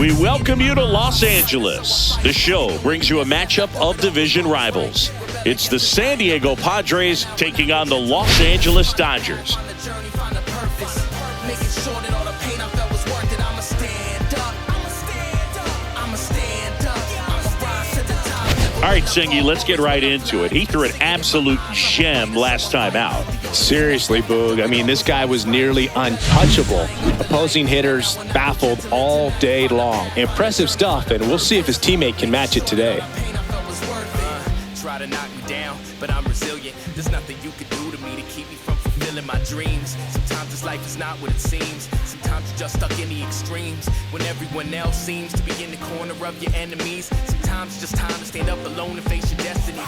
We welcome you to Los Angeles. The show brings you a matchup of division rivals. It's the San Diego Padres taking on the Los Angeles Dodgers. All right, Singy, let's get right into it. He threw an absolute gem last time out. Seriously, Boog. I mean, this guy was nearly untouchable. Opposing hitters baffled all day long. Impressive stuff, and we'll see if his teammate can match it today. Try to knock me down, but I'm resilient. There's nothing you can do to me to keep me from fulfilling my dreams. Sometimes this life is not what it seems. Sometimes you're just stuck in the extremes. When everyone else seems to be in the corner of your enemies. Sometimes it's just time to stand up alone and face your destiny.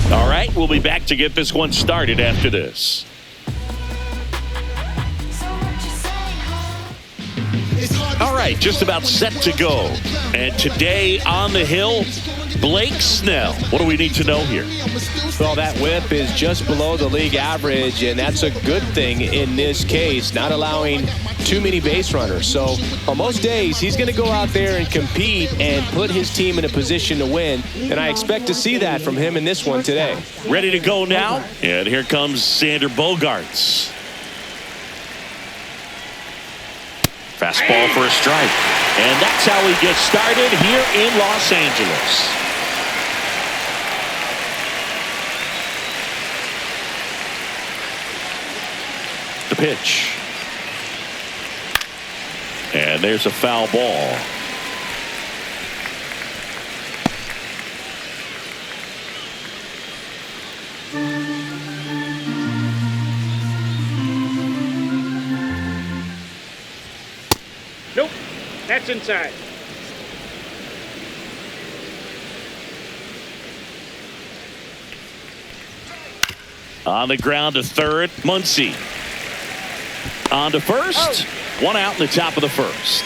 All right, we'll be back to get this one started after this. All right, just about set to go. And today on the hill, Blake Snell. What do we need to know here? Well, that whip is just below the league average, and that's a good thing in this case, not allowing too many base runners. So on most days, he's going to go out there and compete and put his team in a position to win, and I expect to see that from him in this one today. Ready to go now? And here comes Xander Bogaerts. Fastball for a strike. And that's how we get started here in Los Angeles. The pitch. And there's a foul ball. Nope, that's inside. On the ground to third, Muncy. On to first. One out in the top of the first.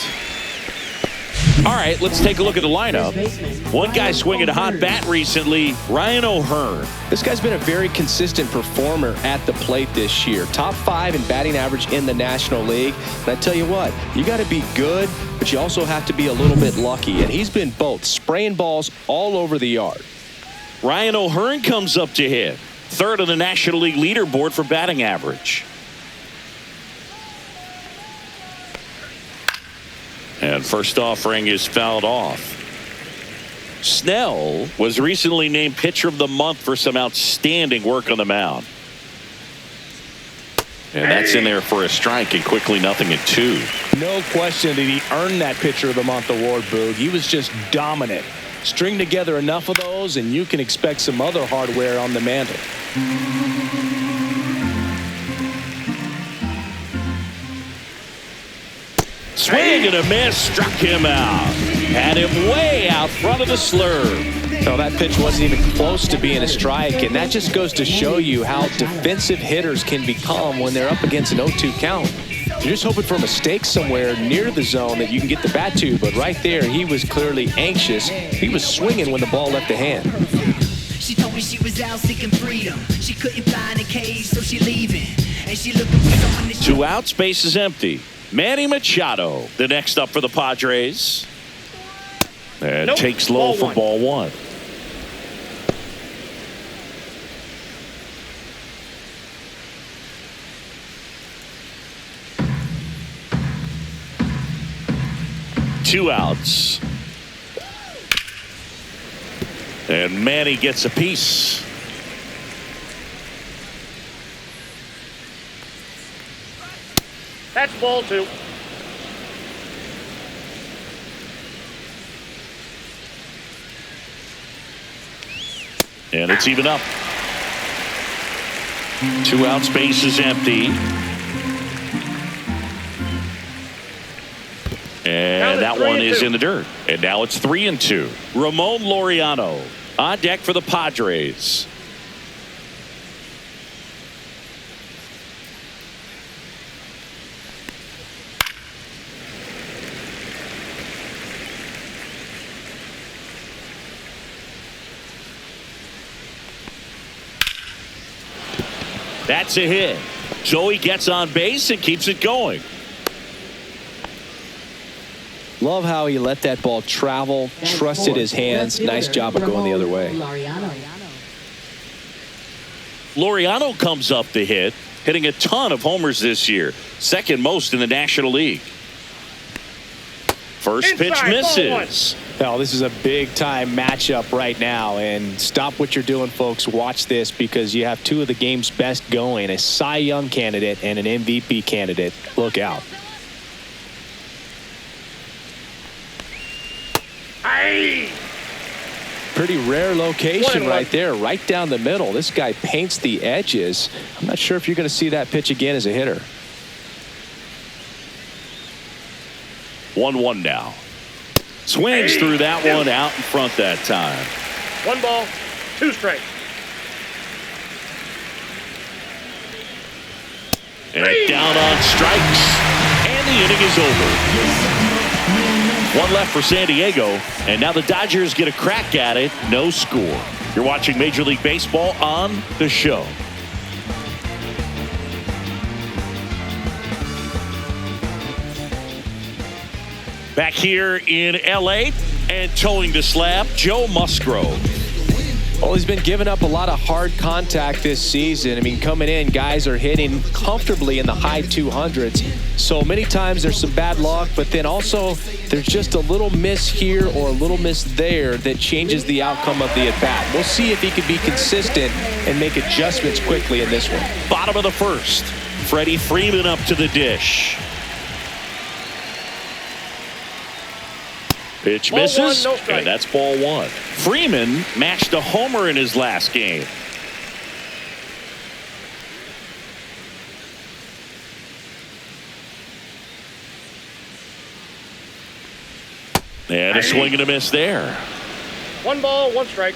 All right, let's take a look at the lineup. One guy swinging a hot bat recently, Ryan O'Hearn. This guy's been a very consistent performer at the plate this year. Top 5 in batting average in the National League. And I tell you what, you got to be good, but you also have to be a little bit lucky. And he's been both, spraying balls all over the yard. Ryan O'Hearn comes up to hit. Third on the National League leaderboard for batting average. And first offering is fouled off. Snell was recently named Pitcher of the Month for some outstanding work on the mound. And that's in there for a strike, and quickly 0-2. No question that he earned that Pitcher of the Month award, Boog. He was just dominant. String together enough of those, and you can expect some other hardware on the mantle. Swing and a miss, struck him out. Had him way out front of the slurve. No, that pitch wasn't even close to being a strike, and that just goes to show you how defensive hitters can become when they're up against an 0-2 count. You're just hoping for a mistake somewhere near the zone that you can get the bat to, but right there, he was clearly anxious. He was swinging when the ball left the hand. She told me she was out seeking freedom. She couldn't find a cage, so she leaving. And she looking for someone to... 2 outs, base is empty. Manny Machado, the next up for the Padres. And takes low for ball one. Two outs. And Manny gets a piece. That's ball 2. And it's even up. 2 outs, base is empty. And that one is in the dirt. And now it's 3-2. Ramon Laureano on deck for the Padres. That's a hit. So he gets on base and keeps it going. Love how he let that ball travel, trusted his hands. Nice job of going the other way. Laureano comes up to hit, hitting a ton of homers this year. Second most in the National League. First pitch misses. Well, this is a big-time matchup right now, and stop what you're doing, folks. Watch this, because you have two of the game's best going, a Cy Young candidate and an MVP candidate. Look out. Pretty rare location right there, right down the middle. This guy paints the edges. I'm not sure if you're going to see that pitch again as a hitter. 1-1 now. Swings through that one out in front that time. 1 ball, 2 strikes. And down on strikes. And the inning is over. 1 left for San Diego. And now the Dodgers get a crack at it. No score. You're watching Major League Baseball on The Show. Back here in L.A. and towing the slab, Joe Musgrove. Well, he's been giving up a lot of hard contact this season. I mean, coming in, guys are hitting comfortably in the high 200s. So many times there's some bad luck, but then also there's just a little miss here or a little miss there that changes the outcome of the at-bat. We'll see if he can be consistent and make adjustments quickly in this one. Bottom of the first. Freddie Freeman up to the dish. Pitch misses, ball 1, no strike. and that's ball 1. Freeman matched a homer in his last game. And a swing and a miss there. 1 ball, 1 strike.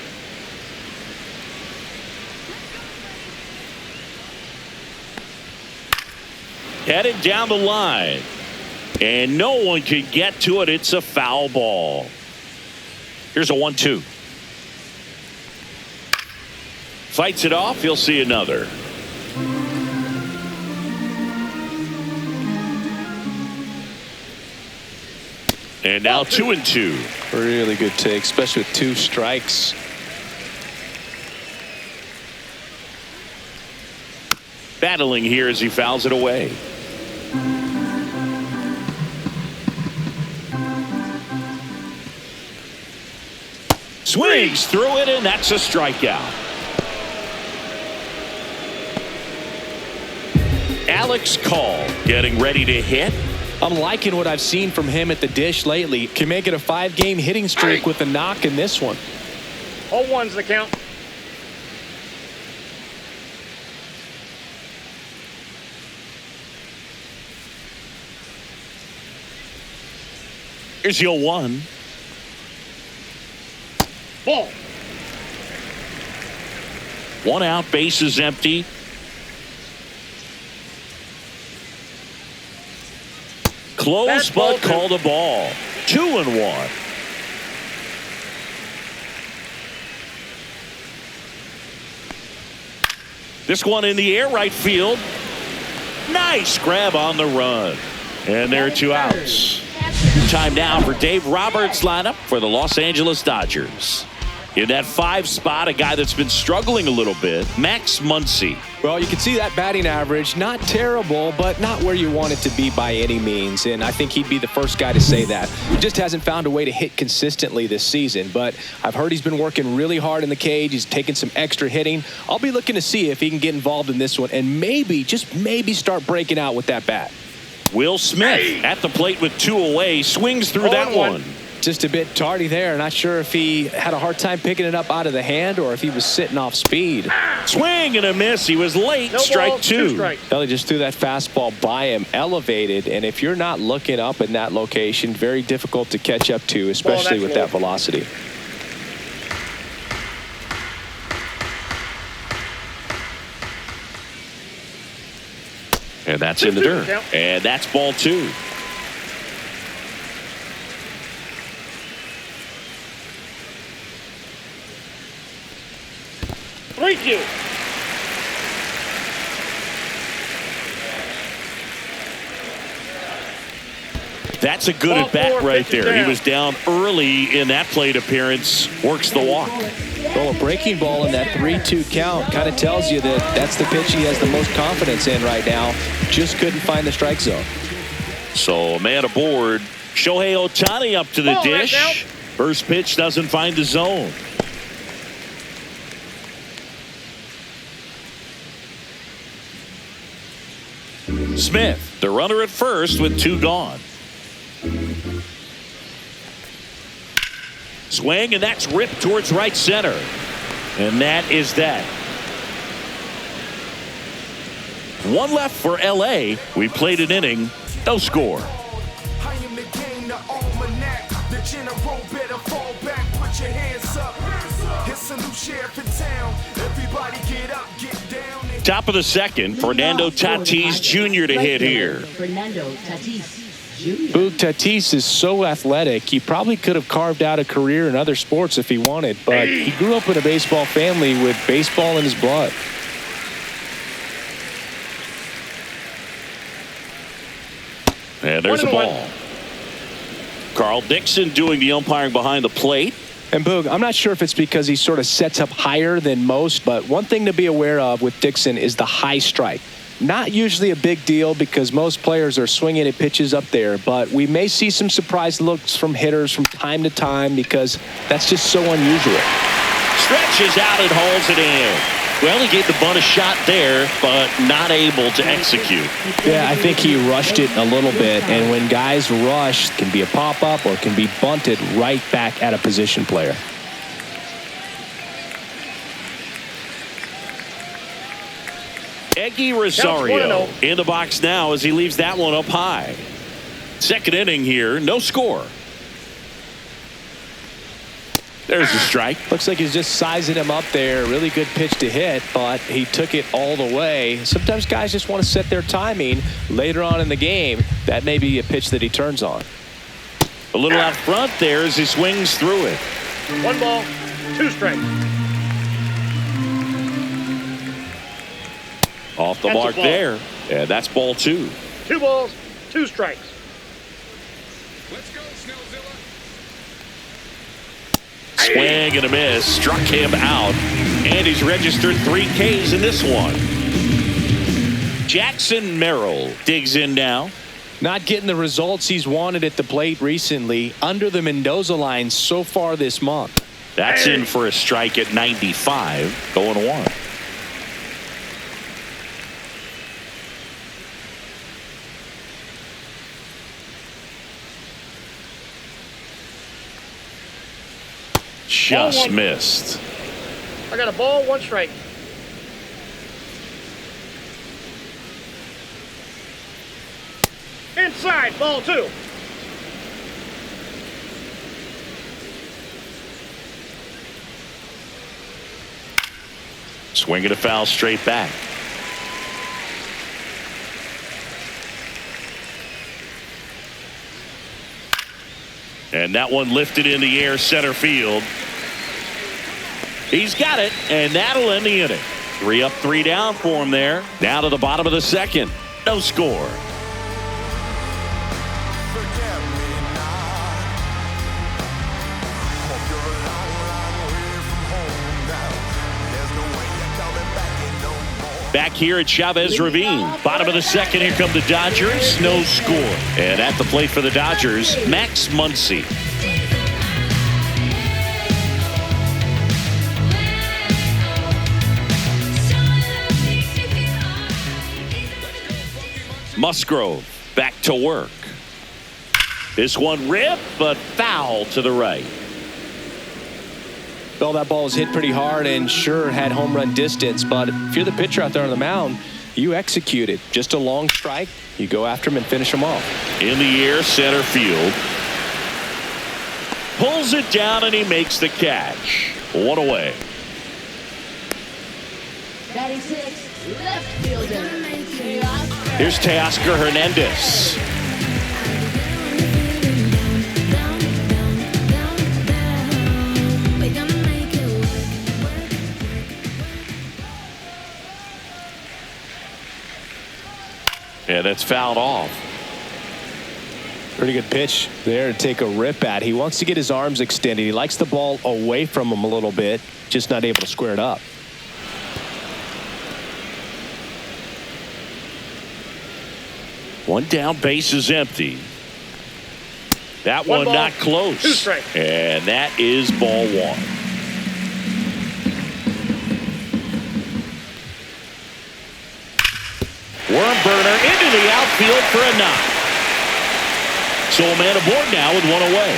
Headed down the line. And no one can get to it. It's a foul ball. Here's a 1-2. Fights it off. He'll see another. And now 2-2. Really good take, especially with 2 strikes. Battling here as he fouls it away. Swings through it, and that's a strikeout. Alex Call getting ready to hit. I'm liking what I've seen from him at the dish lately. Can make it a 5-game hitting streak with a knock in this one. All 1's the count. Here's your 1. Ball. 1 out, base is empty. Close, but called a ball. 2-1. This one in the air, right field. Nice grab on the run. And there are 2 outs. Time now for Dave Roberts' lineup for the Los Angeles Dodgers. In that 5 spot, a guy that's been struggling a little bit, Max Muncy. Well, you can see that batting average, not terrible, but not where you want it to be by any means. And I think he'd be the first guy to say that. He just hasn't found a way to hit consistently this season. But I've heard he's been working really hard in the cage. He's taking some extra hitting. I'll be looking to see if he can get involved in this one and maybe, just maybe, start breaking out with that bat. Will Smith at the plate with 2 away, swings through that one. Just a bit tardy there. Not sure if he had a hard time picking it up out of the hand or if he was sitting off speed. Swing and a miss. He was late. No strike ball, 2. strike. Well, he just threw that fastball by him, elevated, and if you're not looking up in that location, very difficult to catch up to, especially with that velocity. And that's in the dirt. And that's ball 2. Thank you. That's a good Ball at bat four, right pitches there. He down. was down early in that plate appearance. Works the walk. Well, a breaking ball in that 3-2 count kind of tells you that that's the pitch he has the most confidence in right now. Just couldn't find the strike zone. So a man aboard. Shohei Ohtani up to the Ball, that's out. dish. First pitch doesn't find the zone. Smith, the runner at first with 2 gone. Swing, and that's ripped towards right center. And that is that. 1 left for L.A. We played an inning. No score. I am the game, the almanac. The general better fall back, put your hands up. It's a new sheriff in town. Everybody get up, get down. Top of the second, Fernando Tatis Jr. to hit here. Fernando Tatis Boog, Tatis is so athletic, he probably could have carved out a career in other sports if he wanted, but he grew up in a baseball family with baseball in his blood. And there's a 1-1. ball. Carl Dixon doing the umpiring behind the plate. And Boog, I'm not sure if it's because he sort of sets up higher than most, but one thing to be aware of with Dixon is the high strike. Not usually a big deal because most players are swinging at pitches up there, but we may see some surprise looks from hitters from time to time because that's just so unusual. Stretches out and hauls it in. Well, he gave the bunt a shot there, but not able to execute. Yeah, I think he rushed it a little bit, and when guys rush, it can be a pop-up or it can be bunted right back at a position player. Eggy Rosario in the box now as he leaves that one up high. Second inning here, no score. There's the strike. Looks like he's just sizing him up there. Really good pitch to hit, but he took it all the way. Sometimes guys just want to set their timing later on in the game. That may be a pitch that he turns on. A little out front there as he swings through it. 1 ball, 2 strikes. Off the That's a mark ball. there. And that's ball 2. 2 balls, 2 strikes. Swing and a miss. Struck him out. And he's registered 3 Ks in this one. Jackson Merrill digs in now. Not getting the results he's wanted at the plate recently. Under the Mendoza line so far this month. That's in for a strike at 95. Going 1. Just missed. I got a ball, 1 strike. Inside, ball 2. Swinging a foul straight back. And that one lifted in the air center field. He's got it, and that'll end the inning. 3 up, 3 down for him there. Now to the bottom of the second. No score. Back here at Chavez Ravine. Bottom of the second, here come the Dodgers. No score. And at the plate for the Dodgers, Max Muncy. Musgrove back to work. This one ripped, but foul to the right. Well, that ball was hit pretty hard and sure had home run distance, but if you're the pitcher out there on the mound, you execute it. Just a long strike, you go after him and finish him off. In the air, center field. Pulls it down and he makes the catch. 1 away. Batting 6, left fielder. Here's Teoscar Hernandez. And that's fouled off. Pretty good pitch there to take a rip at. He wants to get his arms extended. He likes the ball away from him a little bit, just not able to square it up. One down, base is empty. That one ball, not close. 2 strikes. And that is ball 1. Worm burner into the outfield for a knock. So a man aboard now with 1 away.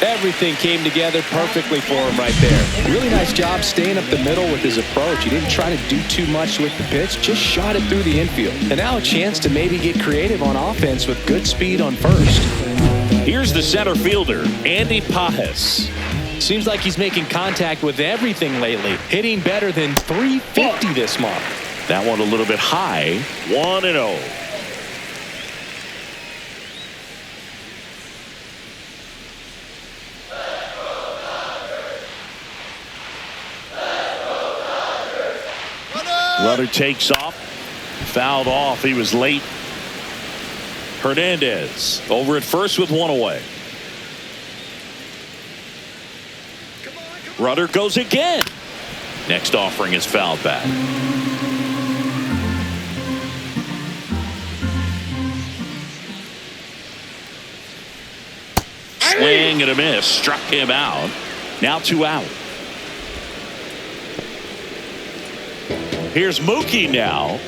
Everything came together perfectly for him right there. Really nice job staying up the middle with his approach. He didn't try to do too much with the pitch, just shot it through the infield. And now a chance to maybe get creative on offense with good speed on first. Here's the center fielder, Andy Pajes. Seems like he's making contact with everything lately, hitting better than .350 this month. That one a little bit high, 1-0. Runner takes off, fouled off. He was late. Hernandez over at first with 1 away. Runner goes again. Next offering is fouled back. Swing and a miss. Struck him out. Now 2 out. Here's Mookie now.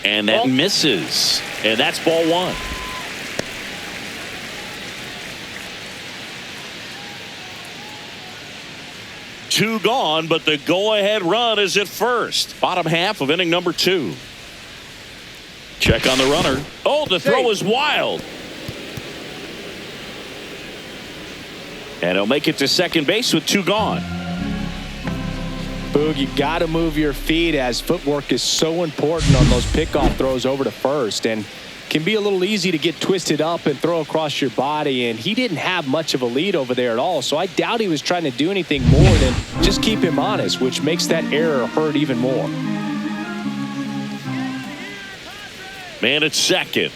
And that misses. And that's ball 1. Two gone, but the go-ahead run is at first. Bottom half of inning number 2. Check on the runner. Oh, the throw is wild. And he'll make it to second base with 2 gone. Boog, you got to move your feet as footwork is so important on those pickoff throws over to first, and can be a little easy to get twisted up and throw across your body, and he didn't have much of a lead over there at all, so I doubt he was trying to do anything more than just keep him honest, which makes that error hurt even more. Man at second.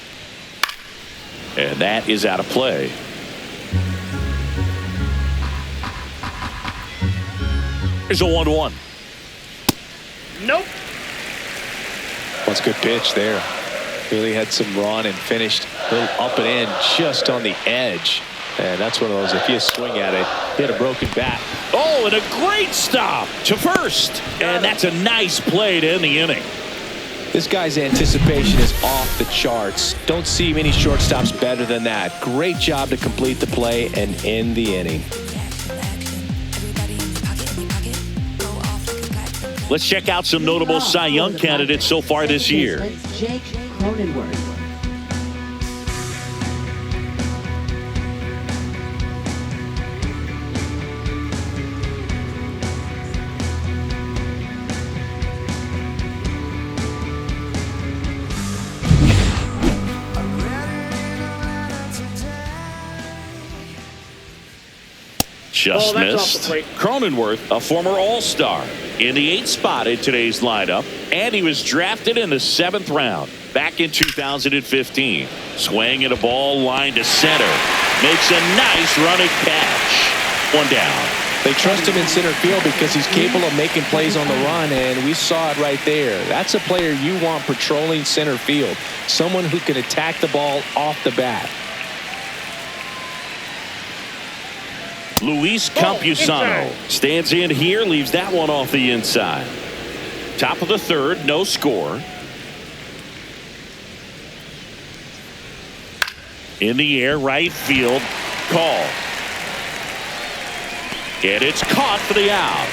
And that is out of play. Here's a 1-1. Nope. That's a good pitch there. Really had some run and finished a little up and in just on the edge. And that's one of those, if you swing at it, hit a broken bat. Oh, and a great stop to first. And that's a nice play to end the inning. This guy's anticipation is off the charts. Don't see many shortstops better than that. Great job to complete the play and end the inning. Let's check out some notable Cy Young candidates so far this year. Jake Cronenworth. Just that's off missed. the plate. Cronenworth, a former All-Star, in the 8th spot in today's lineup, and he was drafted in the 7th round back in 2015. Swing and a ball line to center. Makes a nice running catch. 1 down. They trust him in center field because he's capable of making plays on the run, and we saw it right there. That's a player you want patrolling center field. Someone who can attack the ball off the bat. Luis Campusano stands in here, leaves that one off the inside. Top of the 3rd, no score. In the air, right field, call. And it's caught for the out.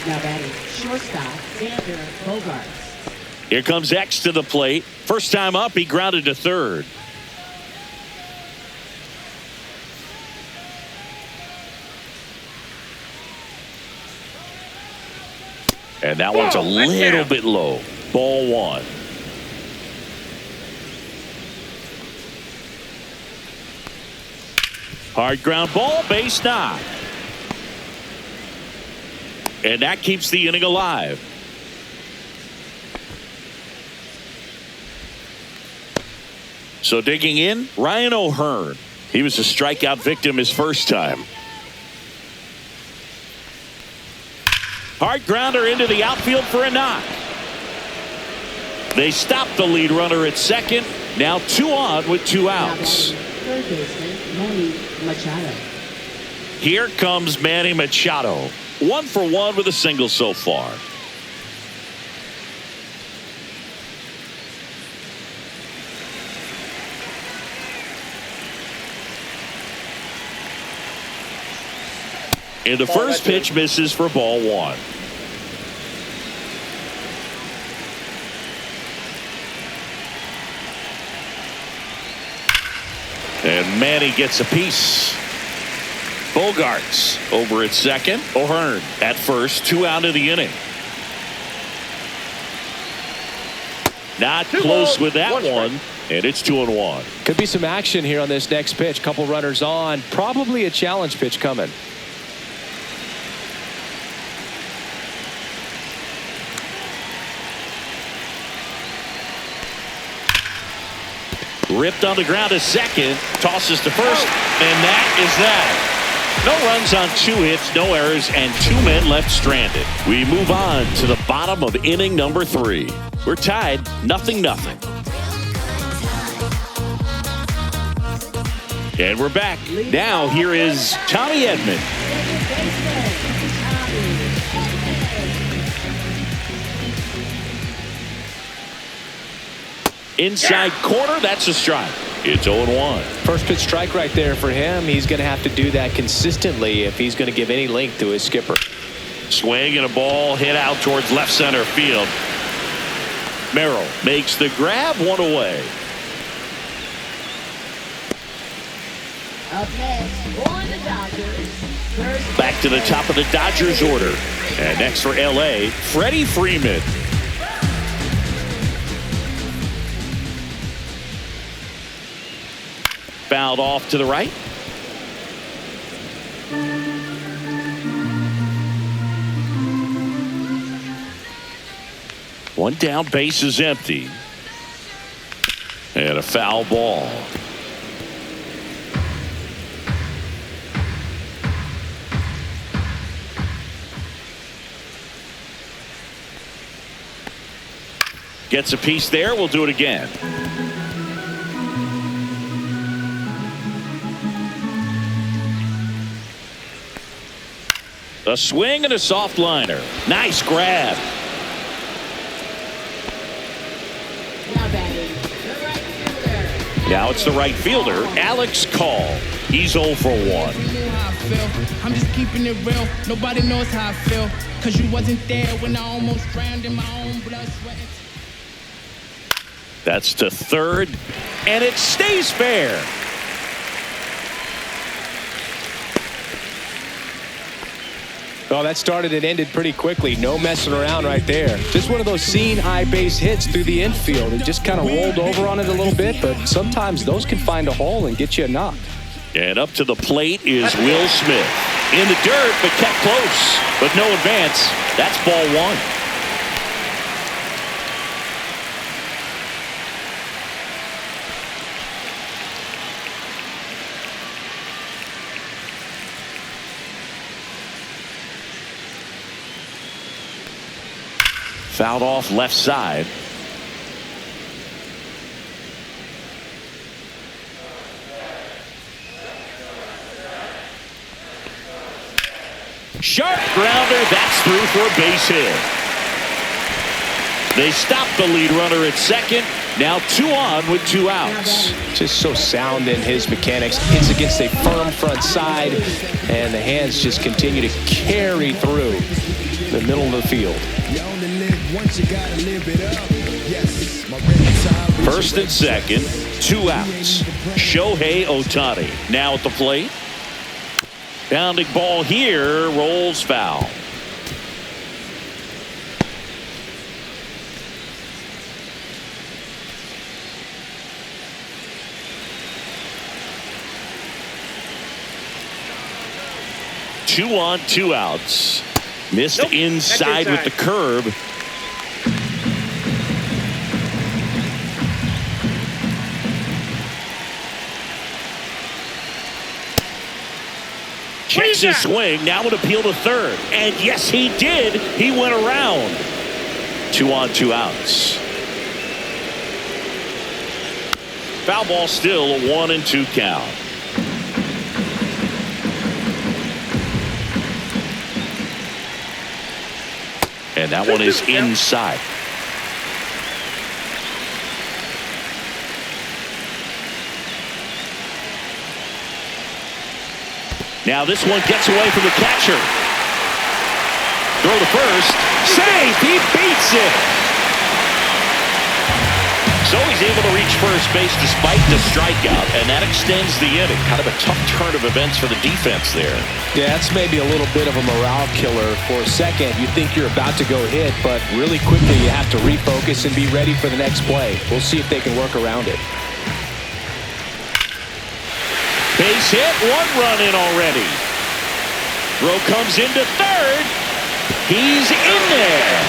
Now batting shortstop, Xander Bogaerts. Here comes X to the plate. First time up, he grounded to 3rd. And that one's a little bit low. Ball 1. Hard ground ball, base knock. And that keeps the inning alive. So digging in, Ryan O'Hearn. He was a strikeout victim his first time. Hard grounder into the outfield for a knock. They stopped the lead runner at second. Now 2 on with 2 outs. Third baseman, Manny Machado. Here comes Manny Machado. 1 for 1 with a single so far. And the first pitch misses for ball 1. And Manny gets a piece. Bogarts over at second. O'Hearn at first. 2 out of the inning. Not close with that one. And it's 2-1. Could be some action here on this next pitch. Couple runners on. Probably a challenge pitch coming. Ripped on the ground to second. Tosses to first. And that is that. No runs on 2 hits, no errors, and 2 men left stranded. We move on to the bottom of inning number 3. We're tied 0-0. And we're back. Now here is Tommy Edman. Inside corner, that's a strike. It's 0-1. First pitch strike right there for him. He's going to have to do that consistently if he's going to give any length to his skipper. Swing and a ball hit out towards left center field. Merrill makes the grab, 1 away. Up next, on the Dodgers. Back to the top of the Dodgers order. And next for LA, Freddie Freeman. Fouled off to the right. One down, base is empty. And a foul ball. Gets a piece there. We'll do it again. A swing and a soft liner. Nice grab. Now it's the right fielder, Alex Call. He's 0 for 1. I'm just keeping it real. Nobody knows how I feel. Cause you wasn't there when I almost drowned in my own blood, sweat. That's to third, and it stays fair. Well, that started and ended pretty quickly. No messing around right there. Just one of those seen high base hits through the infield. It just kind of rolled over on it a little bit, but sometimes those can find a hole and get you a knock. And up to the plate is Will Smith. In the dirt, but kept close. But no advance. That's ball 1. Fouled off left side. Sharp grounder. That's through for a base hit. They stop the lead runner at second. Now 2 on with 2 outs. Just so sound in his mechanics. Hits against a firm front side, and the hands just continue to carry through the middle of the field. First and second, 2 outs. Shohei Ohtani now at the plate. Bounding ball here, rolls foul. Two on, 2 outs. Missed inside with the curve. Checks his swing. Now would appeal to third. And yes, he did. He went around. 2 on, 2 outs. Foul ball still, a 1-2 count. And that one is inside. Now this one gets away from the catcher. Throw to first. Safe. He beats it. So he's able to reach first base despite the strikeout, and that extends the inning. Kind of a tough turn of events for the defense there. Yeah, that's maybe a little bit of a morale killer. For a second, you think you're about to go hit, but really quickly you have to refocus and be ready for the next play. We'll see if they can work around it. Base hit, 1 run in already. Throw comes into third. He's in there.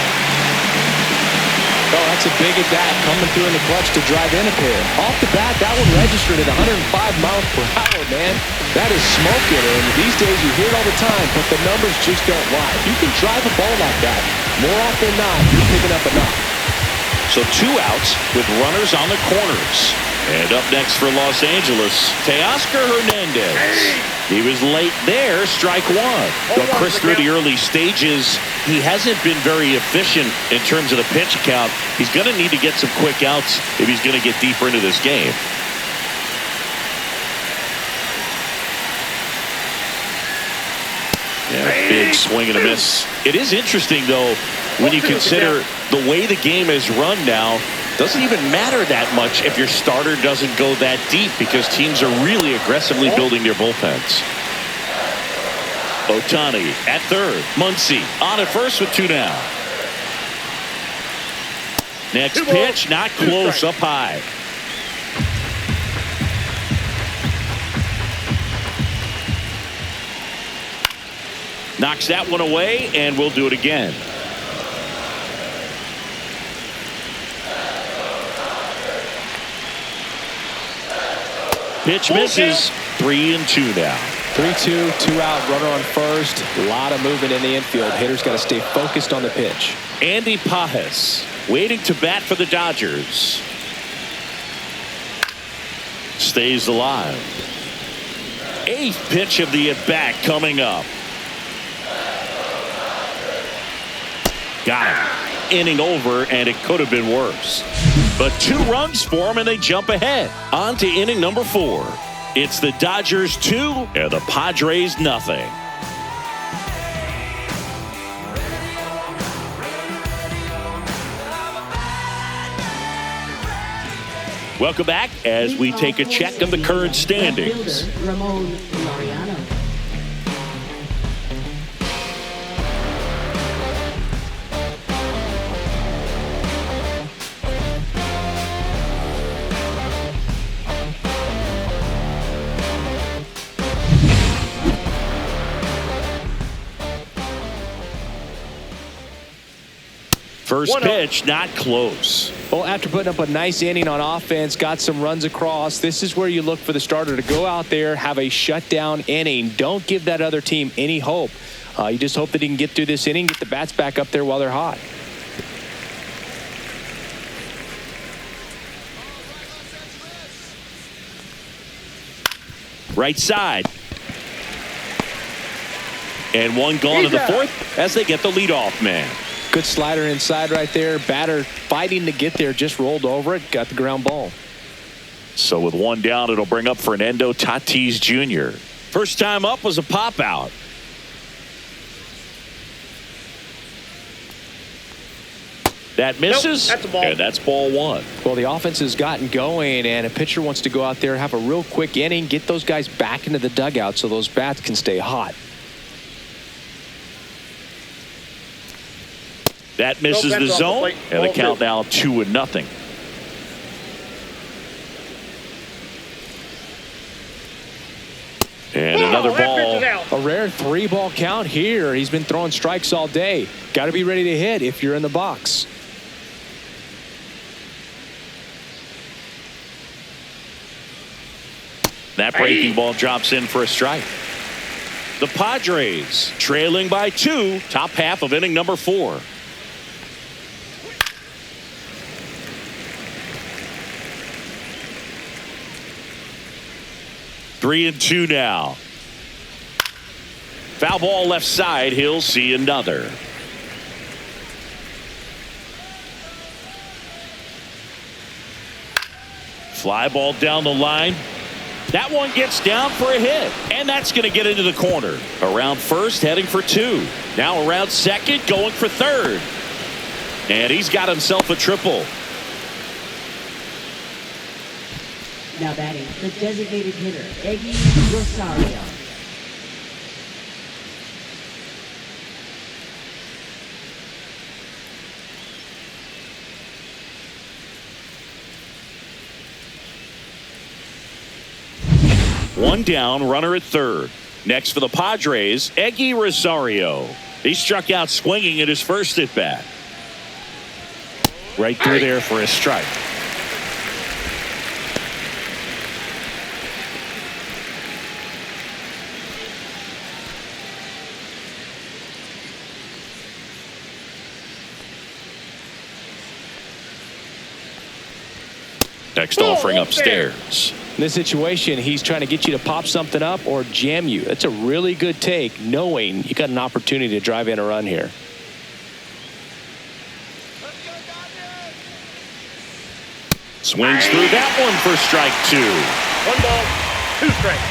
Oh, that's a big at bat coming through in the clutch to drive in a pair. Off the bat, that one registered at 105 miles per hour, man. That is smoking, and these days you hear it all the time, but the numbers just don't lie. You can drive a ball like that. More often than not, you're picking up enough. So 2 outs with runners on the corners. And up next for Los Angeles, Teoscar Hernandez. He was late there, strike 1. But Chris, through the early stages, he hasn't been very efficient in terms of the pitch count. He's going to need to get some quick outs if he's going to get deeper into this game. Yeah, big swing and a miss. It is interesting, though, when you consider the way the game is run now. Doesn't even matter that much if your starter doesn't go that deep, because teams are really aggressively building their bullpens. Ohtani at third. Muncy on at first with 2 down. Next pitch, not close, up high. Knocks that one away, and we'll do it again. Pitch misses. 3-2 now. 3-2, 2 out, runner on first. A lot of movement in the infield. Hitters got to stay focused on the pitch. Andy Pajes waiting to bat for the Dodgers. Stays alive. 8th pitch of the at-bat coming up. Got him. Inning over, and it could have been worse. But 2 runs for him, and they jump ahead. On to inning number 4. It's the Dodgers 2 and the Padres nothing. Welcome back as we take a check of the current standings. Ramon Laureano. First pitch, not close. Well, after putting up a nice inning on offense, got some runs across, this is where you look for the starter to go out there, have a shutdown inning. Don't give that other team any hope. You just hope that he can get through this inning, get the bats back up there while they're hot. Right side. And 1 gone in the 4th as they get the leadoff man. Good slider inside right there. Batter fighting to get there, just rolled over it, got the ground ball. So with 1 down, it'll bring up Fernando Tatis Jr. First time up was a pop out. That misses, that's a ball. And that's ball 1. Well, the offense has gotten going, and a pitcher wants to go out there, have a real quick inning, get those guys back into the dugout so those bats can stay hot. That misses the zone, and the count now 2-0. And another another That pitch ball. is out. A rare 3-ball count here. He's been throwing strikes all day. Got to be ready to hit if you're in the box. That breaking ball drops in for a strike. The Padres trailing by 2, top half of inning number 4. Three and 2 now. Foul ball left side. He'll see another. Fly ball down the line. That one gets down for a hit, and that's going to get into the corner. Around first, heading for 2. Now around second, going for third. And he's got himself a triple. Now batting, the designated hitter, Eggy Rosario. One down, runner at third. Next for the Padres, Eggy Rosario. He struck out swinging at his first at bat. Right through there for a strike. Next offering upstairs. In this situation, he's trying to get you to pop something up or jam you. That's a really good take, knowing you got an opportunity to drive in a run here. Swings through that one for strike 2. 1 ball, 2 strikes.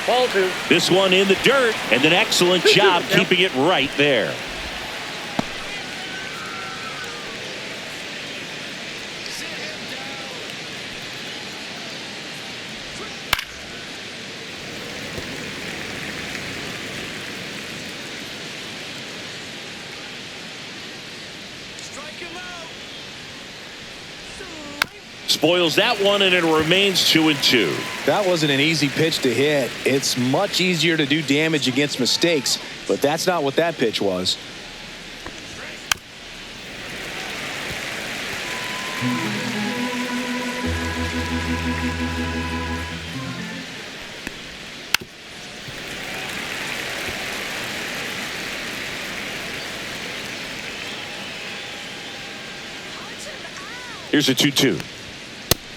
Ball 2. This one in the dirt, and an excellent job keeping it right there. Spoils that one, and it remains 2 and 2. That wasn't an easy pitch to hit. It's much easier to do damage against mistakes, but that's not what that pitch was. Here's a 2-2.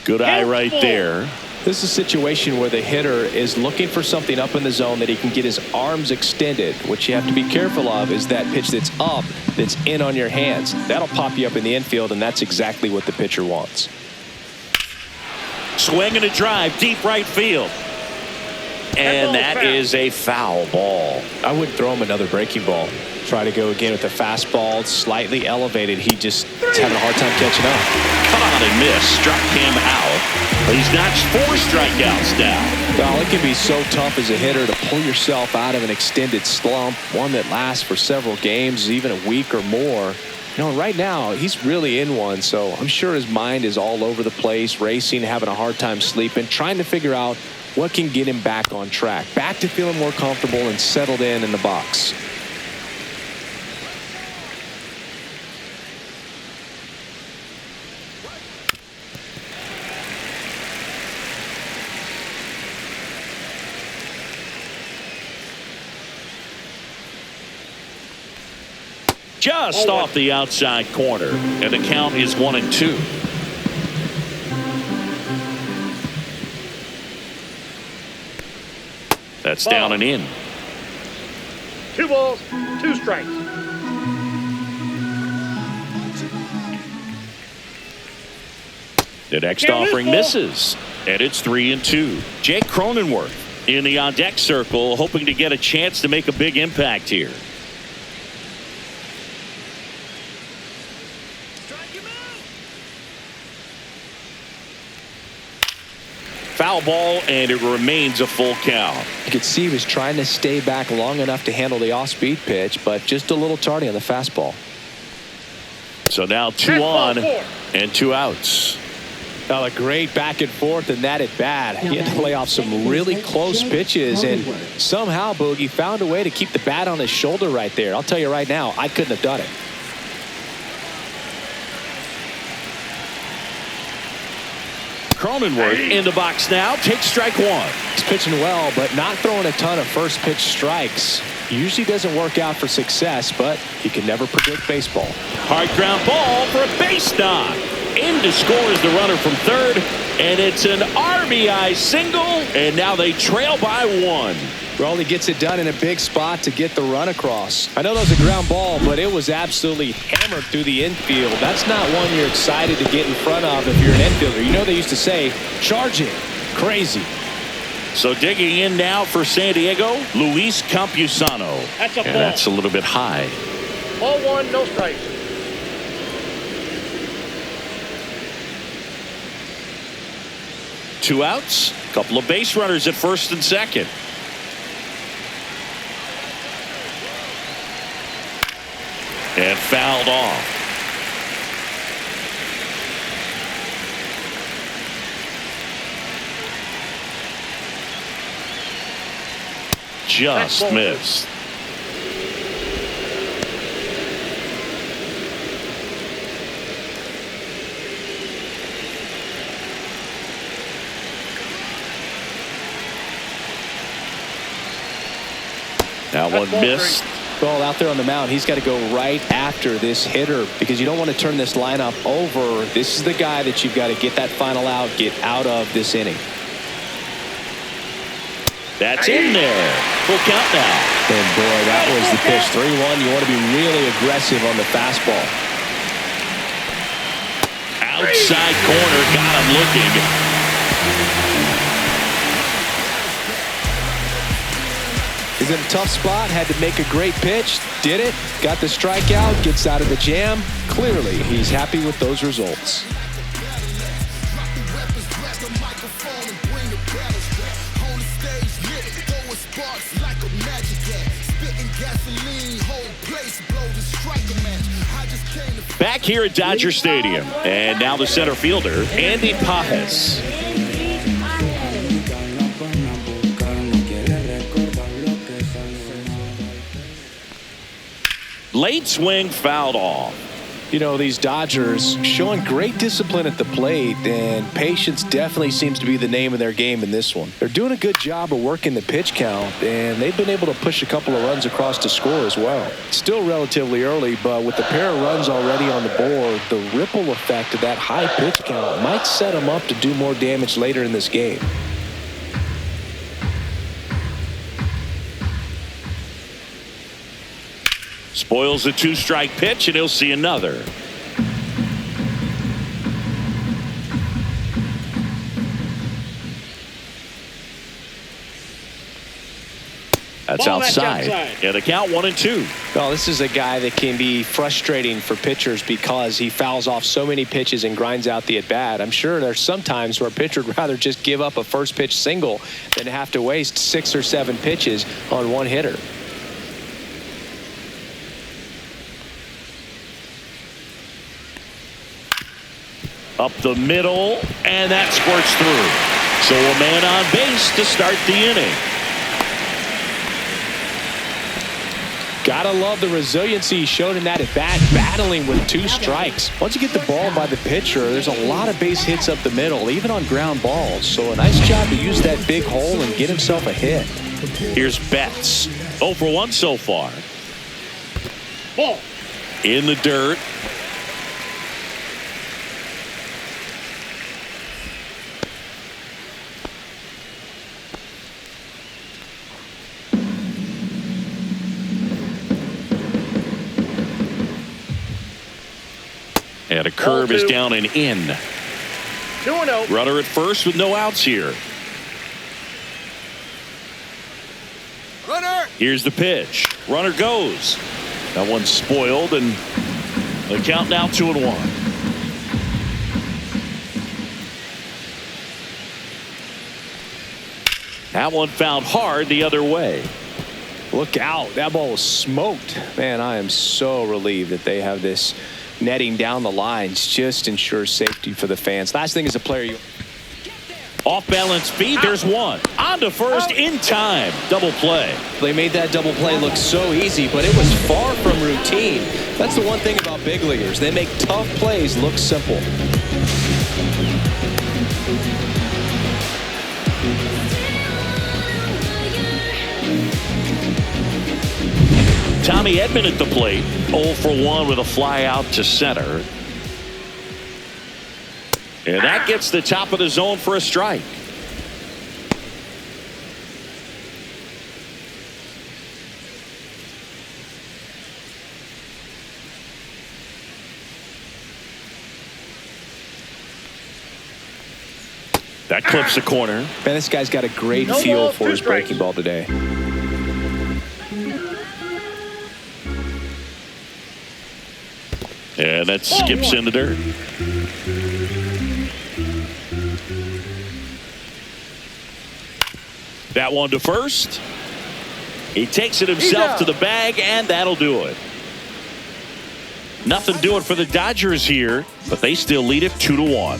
Good eye right there. This is a situation where the hitter is looking for something up in the zone that he can get his arms extended. What you have to be careful of is that pitch that's up, that's in on your hands. That'll pop you up in the infield, and that's exactly what the pitcher wants. Swing and a drive, deep right field. And that is a foul ball. I wouldn't throw him another breaking ball. Try to go again with the fastball, slightly elevated. He just is having a hard time catching up. Caught and missed, struck him out. He's notched 4 strikeouts now. Well, it can be so tough as a hitter to pull yourself out of an extended slump, one that lasts for several games, even a week or more. You know, right now, he's really in one, so I'm sure his mind is all over the place, racing, having a hard time sleeping, trying to figure out what can get him back on track, back to feeling more comfortable and settled in the box. Just off the outside corner, and the count is 1 and 2. That's down and in. 2 balls, 2 strikes. The next offering misses, and it's 3 and 2. Jake Cronenworth in the on-deck circle, hoping to get a chance to make a big impact here. Foul ball, and it remains a full count. You could see he was trying to stay back long enough to handle the off-speed pitch, but just a little tardy on the fastball. So now 2 on and 2 outs. Oh, a great back and forth in that at bat. He had to lay off some really close pitches, and somehow Boogie found a way to keep the bat on his shoulder right there. I'll tell you right now, I couldn't have done it. Cronenworth in the box now. Takes strike one. He's pitching well, but not throwing a ton of first pitch strikes. Usually doesn't work out for success, but you can never predict baseball. Hard ground ball for a base knock. In to score is the runner from third, and it's an RBI single, and now they trail by one. Rowley gets it done in a big spot to get the run across. I know that was a ground ball, but it was absolutely hammered through the infield. That's not one you're excited to get in front of if you're an infielder. You know they used to say, charge it. Crazy. So digging in now for San Diego, Luis Campusano. That's a ball. And that's a little bit high. Ball one, no strikes. Two outs. Couple of base runners at first and second. And fouled off. Just missed. That one missed. Well, out there on the mound, he's got to go right after this hitter because you don't want to turn this lineup over. This is the guy that you've got to get that final out, get out of this inning. That's in there. Full count now. And boy, that was the pitch. 3-1. You want to be really aggressive on the fastball. Outside corner, got him looking. He's in a tough spot, had to make a great pitch, did it, got the strikeout, gets out of the jam. Clearly, he's happy with those results. Back here at Dodger Stadium, and now the center fielder, Andy Pajes. Late swing fouled off. You know, these Dodgers showing great discipline at the plate, and patience definitely seems to be the name of their game in this one. They're doing a good job of working the pitch count, and they've been able to push a couple of runs across to score as well. Still relatively early, but with the pair of runs already on the board, the ripple effect of that high pitch count might set them up to do more damage later in this game. Spoils a two-strike pitch, and he'll see another. That's outside. Yeah, the count 1-2. Well, this is a guy that can be frustrating for pitchers because he fouls off so many pitches and grinds out the at-bat. I'm sure there's some times where a pitcher would rather just give up a first pitch single than have to waste 6 or 7 pitches on one hitter. Up the middle, and that squirts through. So a man on base to start the inning. Gotta love the resiliency he showed in that at bat, battling with 2 strikes. Once you get the ball by the pitcher, there's a lot of base hits up the middle, even on ground balls. So a nice job to use that big hole and get himself a hit. Here's Betts. 0 for 1 so far. Ball. In the dirt. And a curve is down and in. 2-0. Runner at first with no outs here. Runner. Here's the pitch. Runner goes. That one's spoiled, and the count now 2-1. That one fouled hard the other way. Look out. That ball was smoked. Man, I am so relieved that they have this netting down the lines just ensures safety for the fans. Last thing as a player, off balance speed. There's one. On to first in time. Double play. they made that double play look so easy, but it was far from routine. That's the one thing about big leaguers. They make tough plays look simple. Tommy Edman at the plate. 0 for 1 with a fly out to center. And that gets the top of the zone for a strike. That clips the corner. Man, this guy's got a great feel for his breaking ball today. And that skips in the dirt. That one to first. He takes it himself to the bag, and that'll do it. Nothing doing for the Dodgers here, but they still lead it 2-1.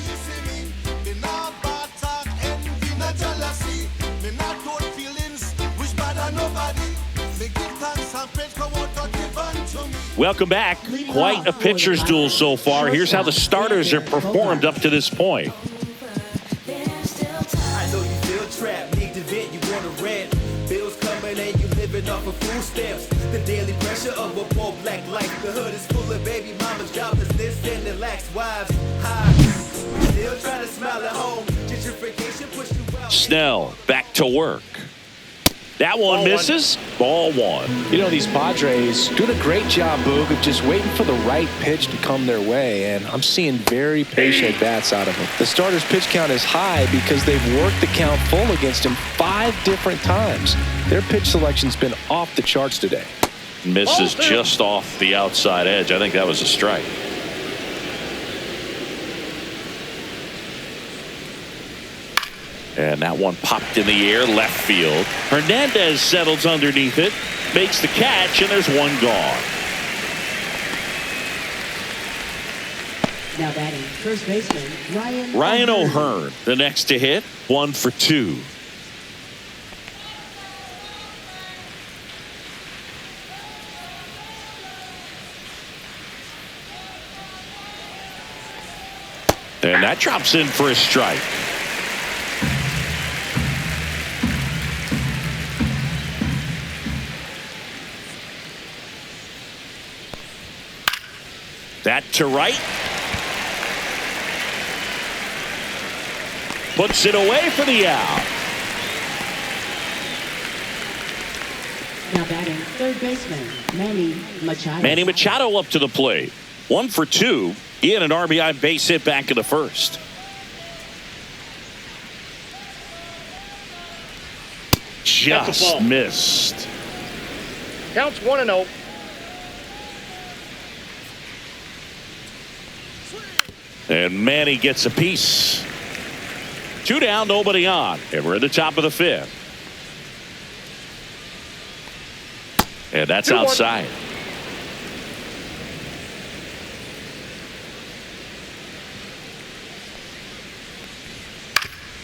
Welcome back. Quite a pitcher's duel so far. Here's how the starters have performed up to this point. I know you feel trapped, need to vent, you want to rent. Bills coming and you living off of food stamps. The daily pressure of a poor black life. The hood is full of baby mamas, joblessness, and the lax wives. High, still trying to smile at home. Gentrification push you out. Snell back to work. That one misses. Ball one. You know, these Padres doing a great job, Boog, of just waiting for the right pitch to come their way, and I'm seeing very patient bats out of them. The starter's pitch count is high because they've worked the count full against him 5 different times. Their pitch selection's been off the charts today. Misses just off the outside edge. I think that was a strike. And that one popped in the air, left field. Hernandez settles underneath it, makes the catch, and there's one gone. Now batting, first baseman Ryan O'Hearn, the next to hit, 1 for 2. And that drops in for a strike. That to right. Puts it away for the out. Now batting, third baseman Manny Machado. Manny Machado up to the plate. 1 for 2. He had an RBI base hit back in the first. Just missed. Counts 1-0. And Manny gets a piece. 2 down, nobody on. And we're at the top of the 5th. And that's outside.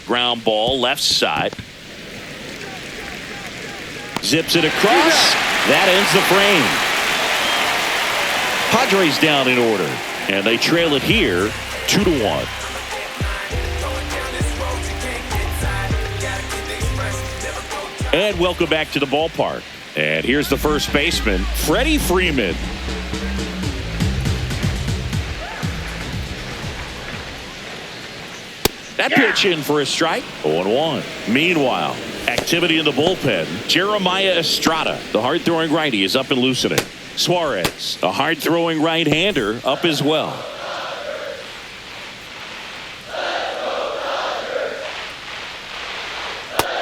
Ground ball, left side. Zips it across. That ends the frame. Padres down in order. And they trail it here 2-1. And welcome back to the ballpark. And here's the first baseman, Freddie Freeman. That pitch in for a strike. 0-1. Meanwhile, activity in the bullpen. Jeremiah Estrada, the hard-throwing righty, is up and loosening. Suarez, a hard-throwing right-hander, up as well.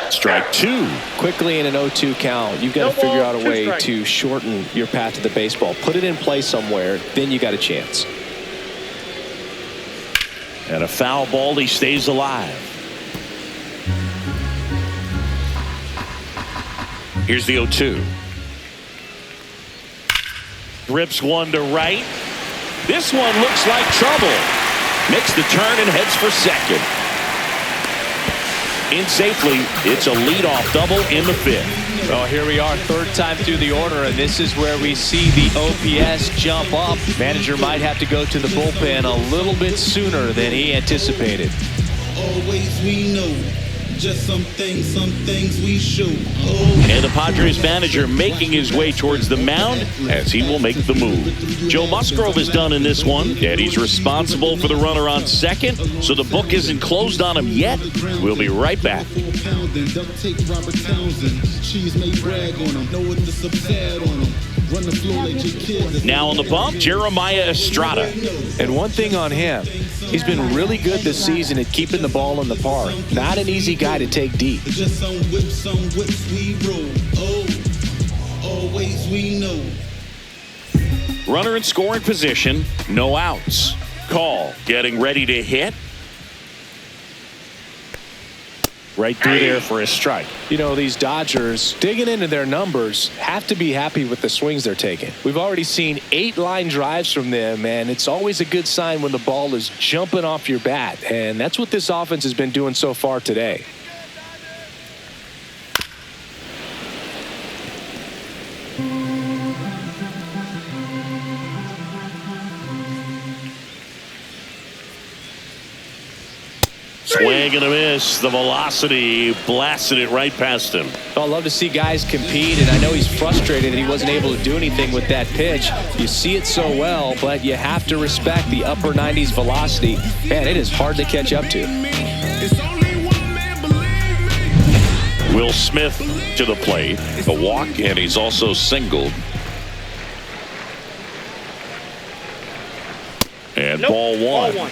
Strike 2. Quickly in an 0-2 count, you've got to figure out a way to shorten your path to the baseball. Put it in play somewhere, then you got a chance. And a foul ball, he stays alive. Here's the 0-2. Rips one to right. This one looks like trouble. Makes the turn and heads for second. In safely, it's a leadoff double in the fifth. Well, here we are, third time through the order, and this is where we see the OPS jump up. Manager might have to go to the bullpen a little bit sooner than he anticipated. Always we know. Just some things we show. And the Padres manager making his way towards the mound as he will make the move. Joe Musgrove is done in this one, and he's responsible for the runner on second, so the book isn't closed on him yet. We'll be right back. Now on the bump, Jeremiah Estrada. And one thing on him, he's been really good this season at keeping the ball in the park. Not an easy guy to take deep. Just some whips we roll. Oh, always we know. Runner in scoring position, no outs. Call, getting ready to hit. Right through there for a strike. You know, these Dodgers, digging into their numbers, have to be happy with the swings they're taking. We've already seen 8 line drives from them, and it's always a good sign when the ball is jumping off your bat. And that's what this offense has been doing so far today. Swing and a miss. The velocity blasted it right past him. I love to see guys compete, and I know he's frustrated that he wasn't able to do anything with that pitch. You see it so well, but you have to respect the upper 90s velocity. Man, it is hard to catch up to. Will Smith to the plate. A walk, and he's also singled. And ball one.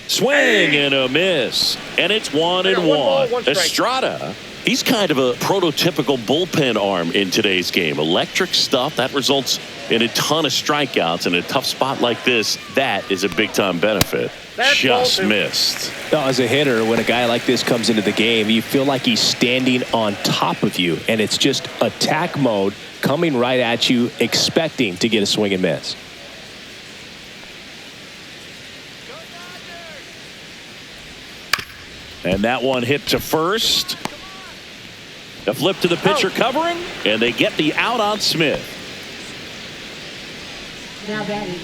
Swing and a miss, and it's 1-1. Estrada, he's kind of a prototypical bullpen arm in today's game. Electric stuff that results in a ton of strikeouts. In a tough spot like this, that is a big-time benefit. Just missed. Now, as a hitter, when a guy like this comes into the game, you feel like he's standing on top of you, and it's just attack mode coming right at you, expecting to get a swing and miss. And that one hit to first. A flip to the pitcher covering, and they get the out on Smith. Now batting,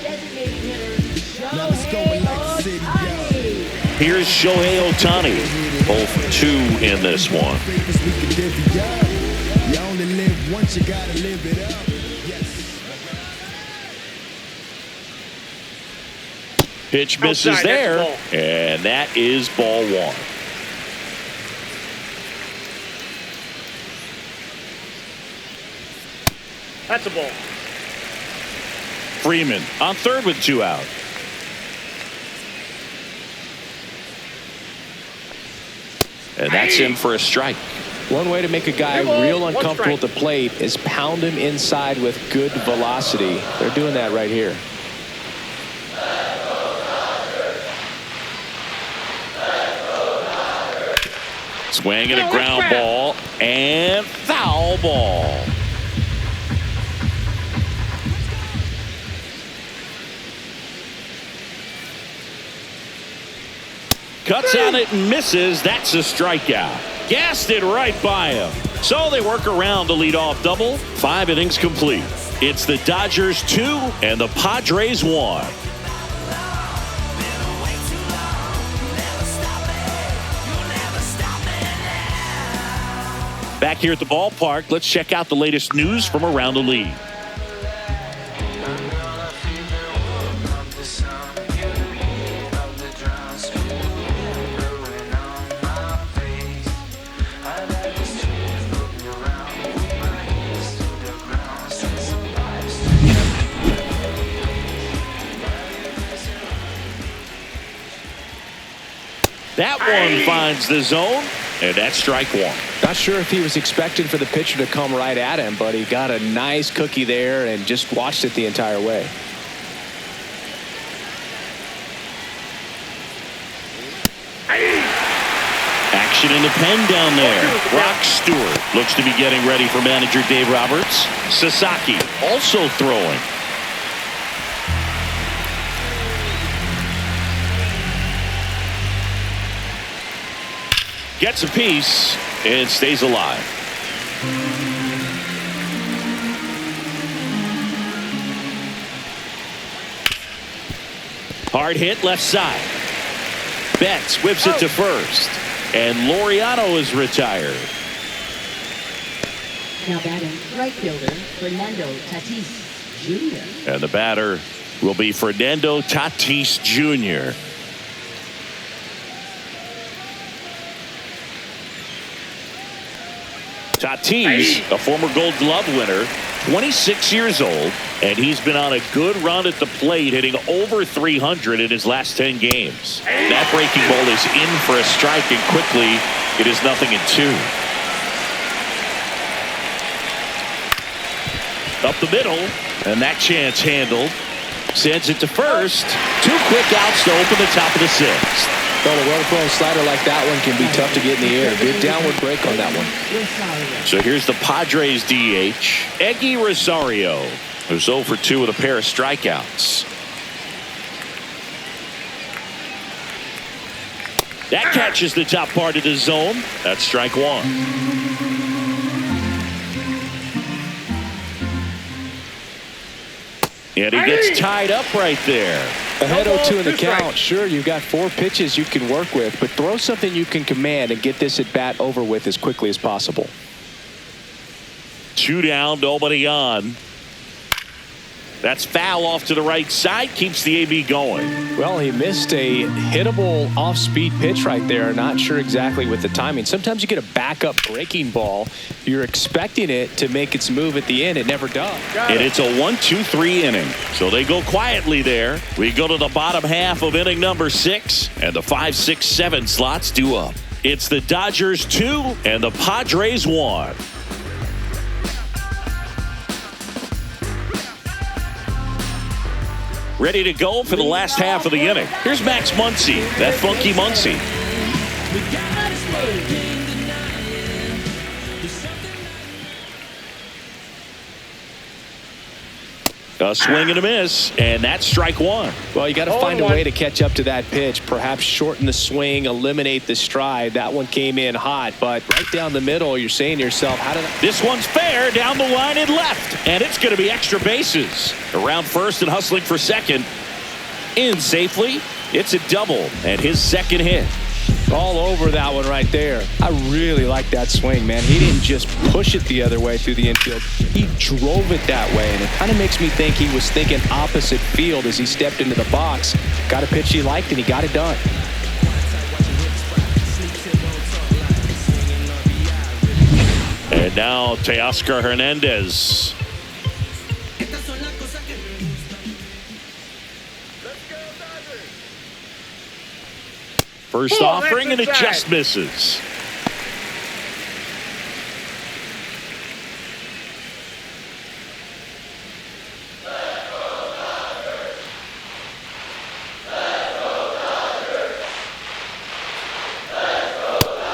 designated hitter Shohei Ohtani. Here's Shohei Ohtani. Both 2 in this one. You only live once, you gotta live it up. Pitch misses there, and that is ball one. That's a ball. Freeman on third with 2 out. And that's in for a strike. One way to make a guy real uncomfortable at the plate is pound him inside with good velocity. They're doing that right here. Swing and a ground ball, and foul ball. Cuts on it and misses. That's a strikeout. Gassed it right by him. So they work around the leadoff double. 5 innings complete. It's the Dodgers 2 and the Padres 1. Back here at the ballpark, let's check out the latest news from around the league. That one finds the zone, and that's strike 1. Not sure if he was expecting for the pitcher to come right at him, but he got a nice cookie there and just watched it the entire way. pitching in the pen down there. Brock Stewart looks to be getting ready for manager Dave Roberts. Sasaki also throwing. Gets a piece and stays alive. Hard hit left side. Betts whips it to first. And Laureano is retired. Now batting, right fielder, Fernando Tatis Jr. And the batter will be Fernando Tatis Jr. Tatis, a former Gold Glove winner, 26 years old, and he's been on a good run at the plate, hitting over 300 in his last 10 games. That breaking ball is in for a strike, and quickly it is 0-2. Up the middle, and that chance handled. Sends it to first. 2 quick outs to open the top of the 6th. Well, a well-thrown slider like that one can be tough to get in the air. Good downward break on that one. So here's the Padres DH, Eggy Rosario, who's 0 for 2 with a pair of strikeouts. That catches the top part of the zone. That's strike 1. And he gets tied up right there. Ahead 0-2 in the count. Sure, you've got 4 pitches you can work with, but throw something you can command and get this at bat over with as quickly as possible. 2 down, nobody on. That's foul off to the right side, keeps the AB going. Well, he missed a hittable off-speed pitch right there. Not sure exactly with the timing. Sometimes you get a backup breaking ball. You're expecting it to make its move at the end. It never does. And it's a 1-2-3 inning. So they go quietly there. We go to the bottom half of inning number 6, and the 5, 6, 7 slots due up. It's the Dodgers 2 and the Padres 1. Ready to go for the last half of the inning. Here's Max Muncy, that funky Muncy. A swing and a miss, and that's strike 1. Well, you got to find a way to catch up to that pitch. Perhaps shorten the swing, eliminate the stride. That one came in hot, but right down the middle, you're saying to yourself, how did this one's fair down the line and left, and it's going to be extra bases. Around first and hustling for second. In safely. It's a double, and his second hit. All over that one right there. I really like that swing, man. He didn't just push it the other way through the infield. He drove it that way, and it kind of makes me think he was thinking opposite field as he stepped into the box. Got a pitch he liked, and he got it done. And now Teoscar Hernandez. First offering, and it just misses.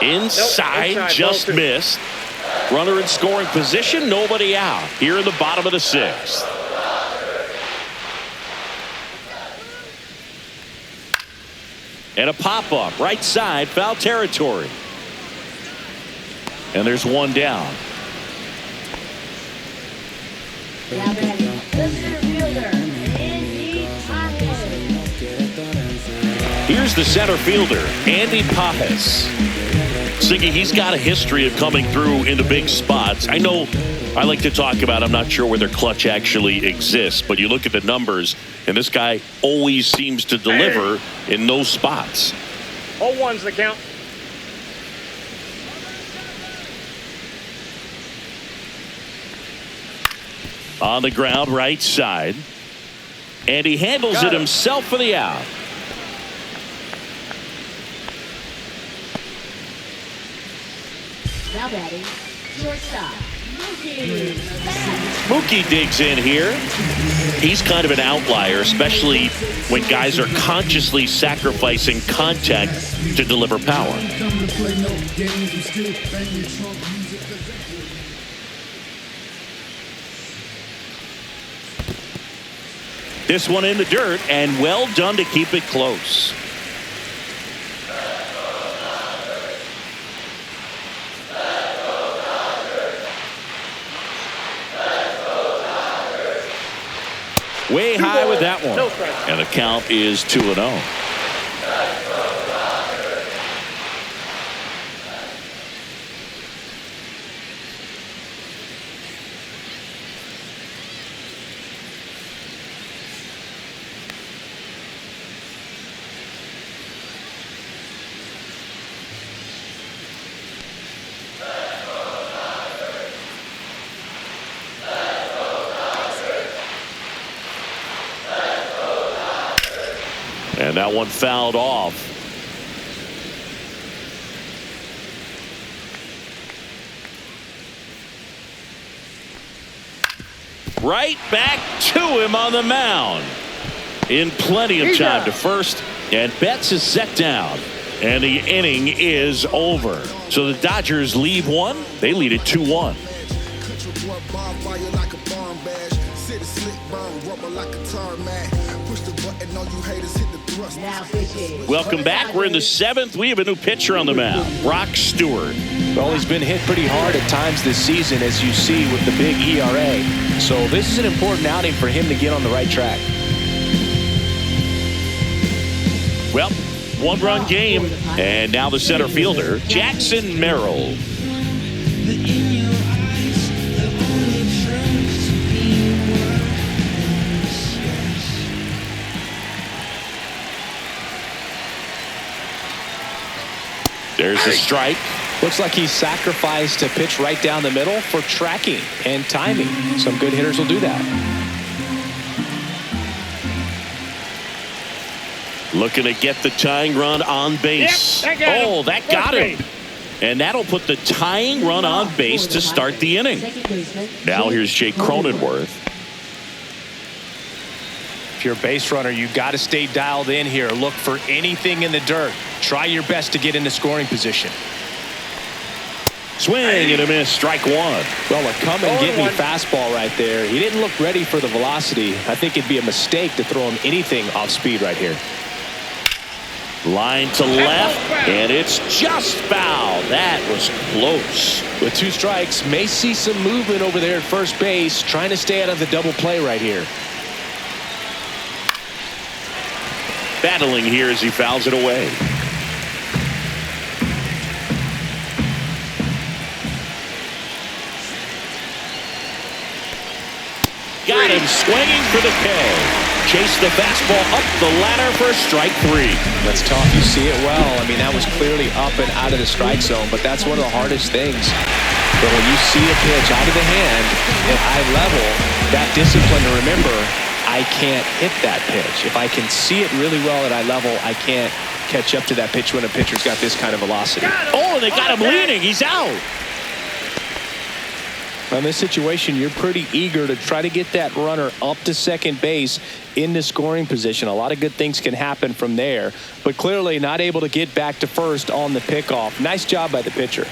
Inside, just missed. Runner in scoring position, nobody out. Here in the bottom of the 6th. And a pop-up, right side, foul territory. And there's one down. Now batting, the center fielder, Andy Pajes. Here's the center fielder, Andy Pajes. Siggy, he's got a history of coming through in the big spots. I know I like to talk about, I'm not sure whether clutch actually exists, but you look at the numbers, and this guy always seems to deliver in those spots. 0-1's the count. On the ground, right side. And he handles it himself for the out. Now batting, shortstop, Mookie digs in here. He's kind of an outlier, especially when guys are consciously sacrificing contact to deliver power. time to play no games. We still banging Trump music. This one in the dirt, and well done to keep it close. Way high with that one. And the count is 2-0. And that one fouled off. Right back to him on the mound. In plenty of time to first. And Betts is set down. And the inning is over. So the Dodgers leave one. They lead it 2-1. Welcome back. We're in the 7th. We have a new pitcher on the mound, Brock Stewart. Well, he's been hit pretty hard at times this season, as you see with the big ERA. So this is an important outing for him to get on the right track. Well, one-run game, and now the center fielder, Jackson Merrill. There's a strike. Looks like he sacrificed a pitch right down the middle for tracking and timing. Some good hitters will do that. Looking to get the tying run on base. Yep, that got him. And that'll put the tying run on base to start the inning. Now here's Jake Cronenworth. If you're a base runner, you got to stay dialed in here. Look for anything in the dirt. Try your best to get into scoring position. Swing and a miss, strike one. Well, a come and get me fastball right there. He didn't look ready for the velocity. I think it'd be a mistake to throw him anything off speed right here. Line to left, and it's just foul. That was close. With 2 strikes, may see some movement over there at first base, trying to stay out of the double play right here. Battling here as he fouls it away. Got him swinging for the K. Chase the fastball up the ladder for strike 3. That's tough. You see it well. I mean, that was clearly up and out of the strike zone, but that's one of the hardest things. But when you see a pitch out of the hand at eye level, that discipline to remember, I can't hit that pitch. If I can see it really well at eye level, I can't catch up to that pitch when a pitcher's got this kind of velocity. Oh, they got him leaning. He's out. In this situation, you're pretty eager to try to get that runner up to second base into scoring position. A lot of good things can happen from there, but clearly not able to get back to first on the pickoff. Nice job by the pitcher.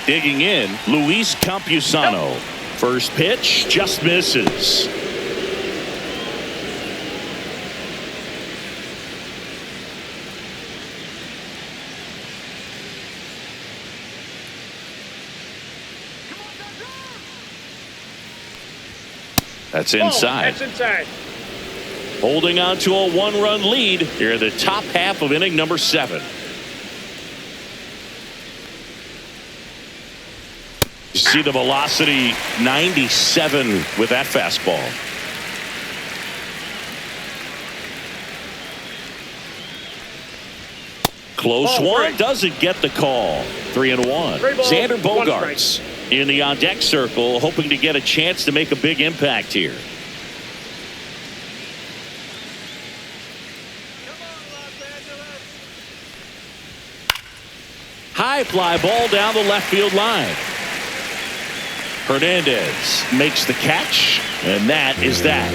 Digging in, Luis Campusano. First pitch just misses. That's inside. That's inside. Holding on to a 1-run lead here in the top half of inning number 7. You see the velocity 97 with that fastball. Close one, doesn't get the call. 3-1. Xander Bogaerts in the on deck circle, hoping to get a chance to make a big impact here. High fly ball down the left field line. Hernandez makes the catch, and that is that.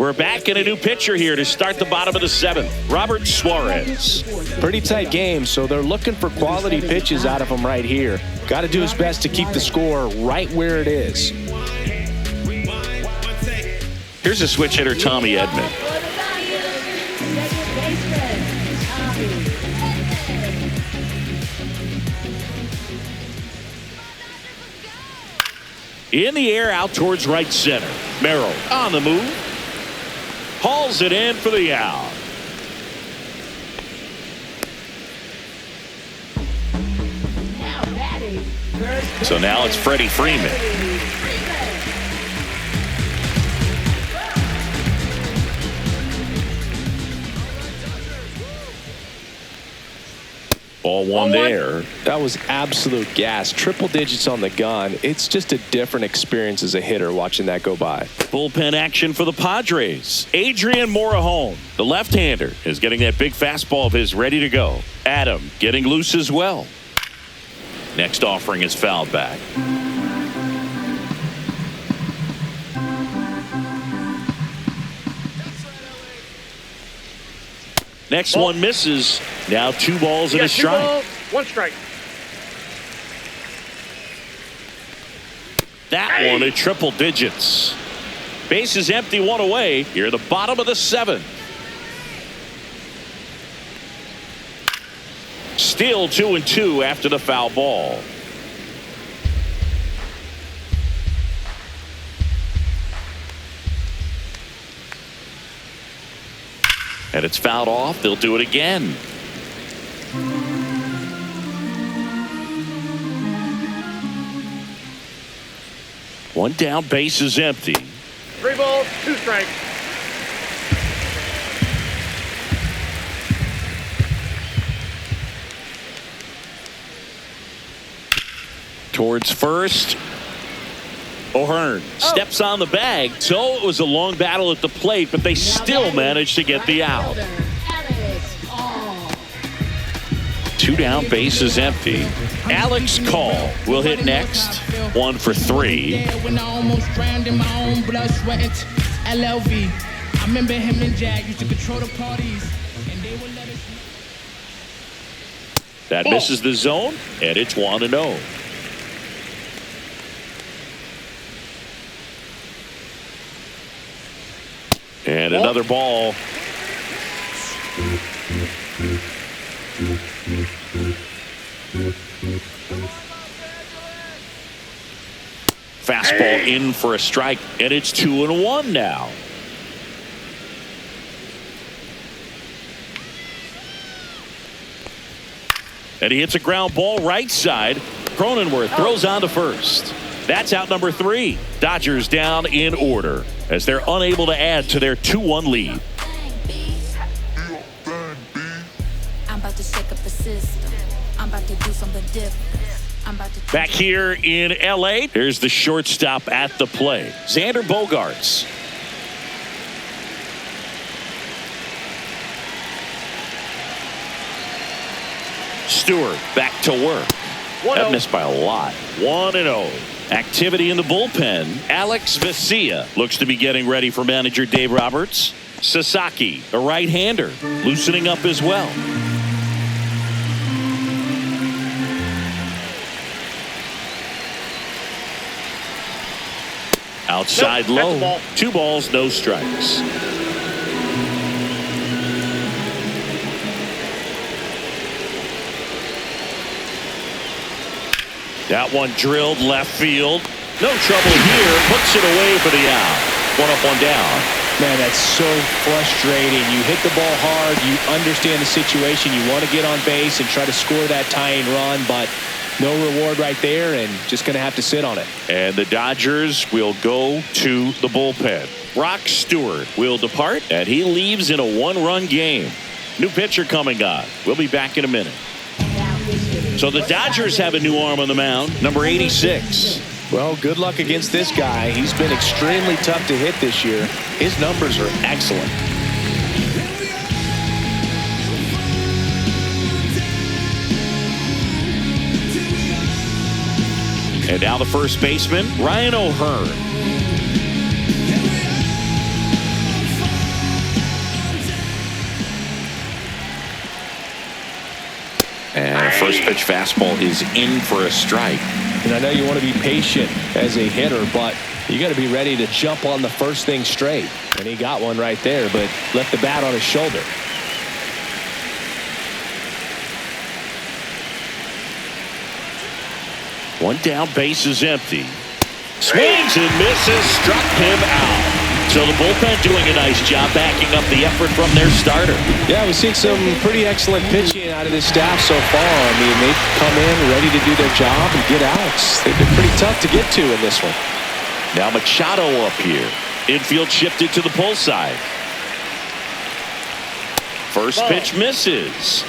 We're back in a new pitcher here to start the bottom of the 7th. Robert Suarez. Pretty tight game, so they're looking for quality pitches out of him right here. Got to do his best to keep the score right where it is. Here's a switch hitter, Tommy Edman. In the air, out towards right center. Merrill on the move. Hauls it in for the out. So now it's Freddie Freeman. Ball one there. That was absolute gas. Triple digits on the gun. It's just a different experience as a hitter watching that go by. Bullpen action for the Padres. Adrian Morejon, the left-hander, is getting that big fastball of his ready to go. Adam getting loose as well. Next offering is fouled back. Next one misses. Now 2 balls and a strike. 2 balls, 1 strike. That one at triple digits. Base is empty, 1 away. Here at the bottom of the 7th. Still 2-2 after the foul ball. And it's fouled off. They'll do it again. One down, base is empty. 3 balls, 2 strikes. Towards first. O'Hearn steps on the bag. So it was a long battle at the plate, but they still managed to get the out. 2 down, base is empty. Alex Call will hit next. 1 for 3. When I almost drowned in my own blood, sweating. LLV. I remember him and Jack used to control the parties, and they would let us. That misses the zone, and it's 1-0. And another ball. Fastball in for a strike, and it's 2-1 now. And he hits a ground ball right side. Cronenworth throws on to first. That's out number 3. Dodgers down in order as they're unable to add to their 2-1 lead. I'm about to shake up the system. I'm about to do something different. Back here in LA, here's the shortstop at the play, Xander Bogaerts. Stewart back to work. That missed by a lot. 1-0. Activity in the bullpen. Alex Vesia looks to be getting ready for manager Dave Roberts. Sasaki, the right-hander, loosening up as well. Outside low. 2 balls, no strikes. That one drilled left field. No trouble here. Puts it away for the out. 1 up, 1 down. Man, that's so frustrating. You hit the ball hard. You understand the situation. You want to get on base and try to score that tying run, but no reward right there, and just going to have to sit on it. And the Dodgers will go to the bullpen. Rock Stewart will depart, and he leaves in a 1-run game. New pitcher coming on. We'll be back in a minute. So the Dodgers have a new arm on the mound, number 86. Well, good luck against this guy. He's been extremely tough to hit this year. His numbers are excellent. And now the first baseman, Ryan O'Hearn. And a first pitch fastball is in for a strike. And I know you want to be patient as a hitter, but you got to be ready to jump on the first thing straight. And he got one right there, but left the bat on his shoulder. One down, base is empty. Swings and misses, struck him out. So the bullpen doing a nice job backing up the effort from their starter. Yeah, we've seen some pretty excellent pitching out of this staff so far. I mean, they've come in ready to do their job and get outs. They've been pretty tough to get to in this one. Now Machado up here. Infield shifted to the pull side. First pitch misses.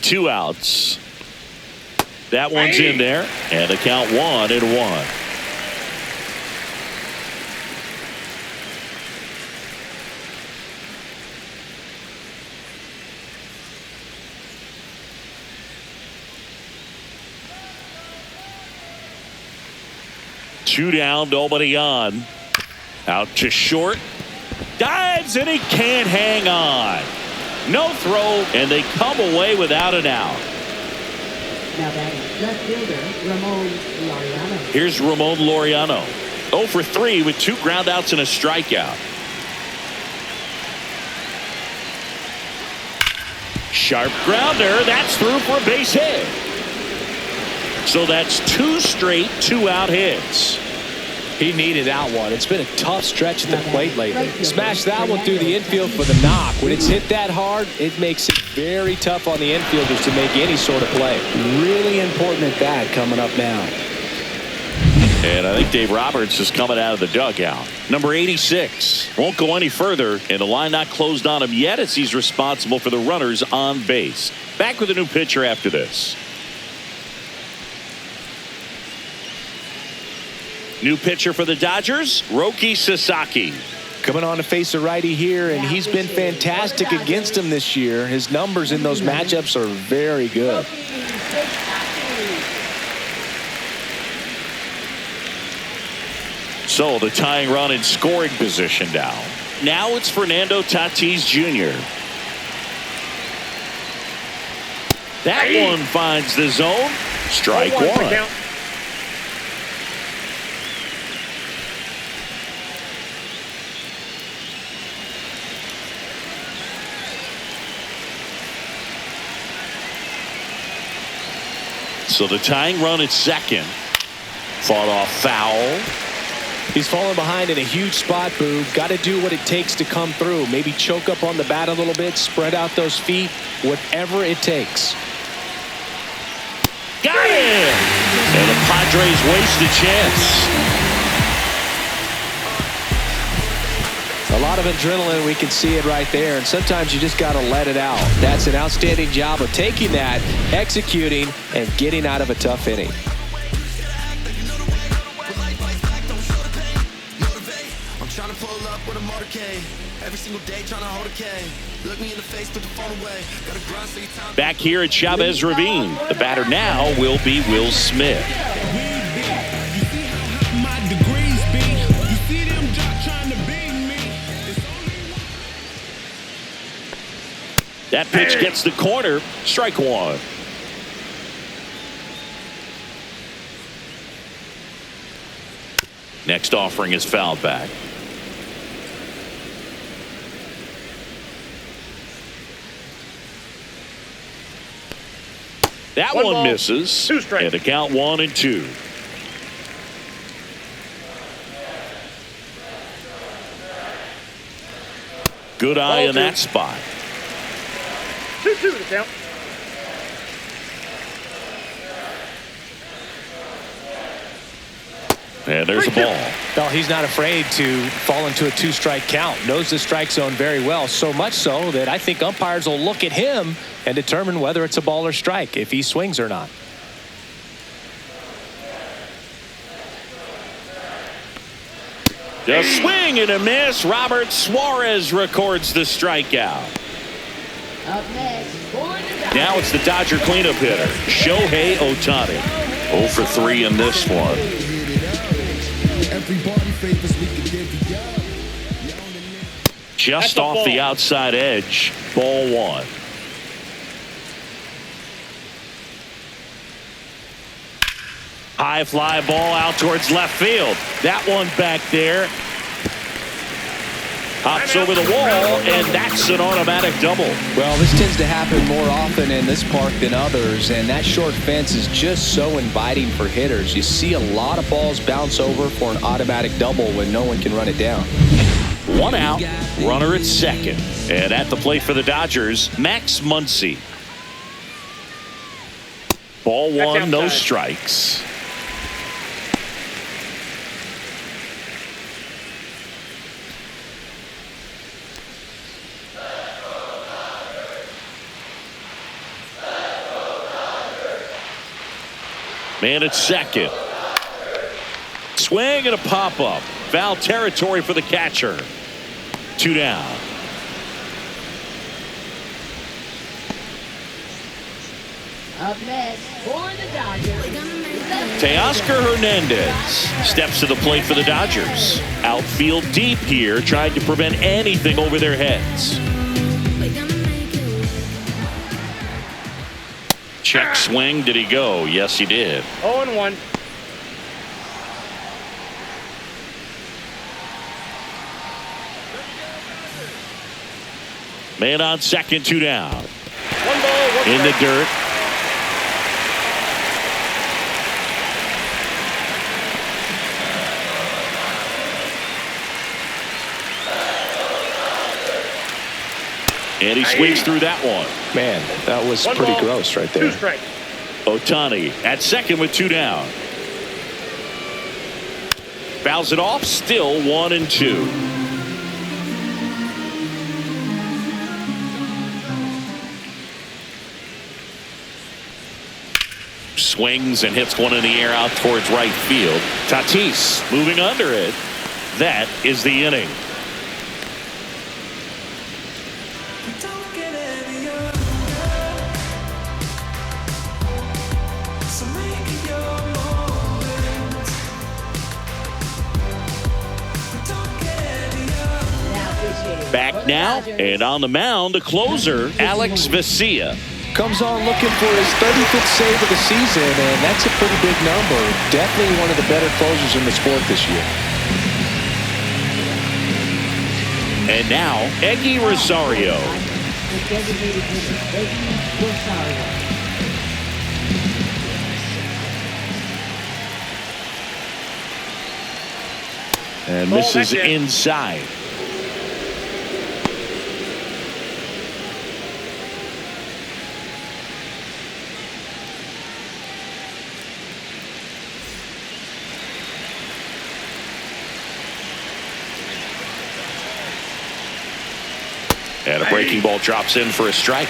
Two outs. That one's in there, and the count 1-1. Two down, nobody on. Out to short. Dives, and he can't hang on. No throw, and they come away without an out. Now batting left fielder Ramon Laureano. Here's Ramon Laureano. 0 for 3 with 2 groundouts and a strikeout. Sharp grounder. That's through for a base hit. So that's 2 straight 2-out hits. He needed that one. It's been a tough stretch at the plate lately. Smashed that one through the infield for the knock. When it's hit that hard, it makes it very tough on the infielders to make any sort of play. Really important at bat coming up now. And I think Dave Roberts is coming out of the dugout. Number 86 won't go any further, and the line not closed on him yet as he's responsible for the runners on base. Back with a new pitcher after this. New pitcher for the Dodgers, Roki Sasaki. Coming on to face a righty here, and he's been fantastic against him this year. His numbers in those matchups are very good. So the tying run in scoring position now. Now it's Fernando Tatis Jr. That one finds the zone. Strike one. So the tying run at second. Fought off foul. He's falling behind in a huge spot, Boo. Got to do what it takes to come through. Maybe choke up on the bat a little bit, spread out those feet, whatever it takes. Got it! And the Padres waste a chance. A lot of adrenaline, we can see it right there, and sometimes you just got to let it out. That's an outstanding job of taking that, executing, and getting out of a tough inning. I'm trying to pull up with a motorcade. Every single day trying to hold a cane. Look me in the face, put the phone away. Gotta grind so you time. Back here at Chavez Ravine. The batter now will be Will Smith. That pitch gets the corner. Strike one. Next offering is fouled back. That one misses. And the count 1-2. Good eye in that spot. 2-2 to count. And there's a ball. No, he's not afraid to fall into a 2-strike count. Knows the strike zone very well. So much so that I think umpires will look at him and determine whether it's a ball or strike, if he swings or not. The swing and a miss. Robert Suarez records the strikeout. Up next, Now it's the Dodger cleanup hitter, Shohei Ohtani. 0 for 3 in this one. Just off the outside edge. Ball 1. High fly ball out towards left field. That one back there. Hops over the wall, and that's an automatic double. Well, this tends to happen more often in this park than others, and that short fence is just so inviting for hitters. You see a lot of balls bounce over for an automatic double when no one can run it down. 1 out, runner at second. And at the plate for the Dodgers, Max Muncy. Ball 1, no strikes. Man at second. Swing and a pop-up. Foul territory for the catcher. 2 down. Up next for the Dodgers. Teoscar Hernandez steps to the plate for the Dodgers. Outfield deep here, trying to prevent anything over their heads. Check swing. Did he go? Yes, he did. 0-1. Man on second, 2 down. 1 ball, 1 in the dirt. And he swings through that one. Man, that was pretty gross right there. 2 strikes. Ohtani at second with 2 down. Fouls it off, still 1-2. Swings and hits one in the air out towards right field. Tatis moving under it. That is the inning. Back now, and on the mound, the closer, Alex Vesia. Comes on looking for his 35th save of the season, and that's a pretty big number. Definitely one of the better closers in the sport this year. And now, Eggy Rosario. And misses inside. And a breaking ball drops in for a strike.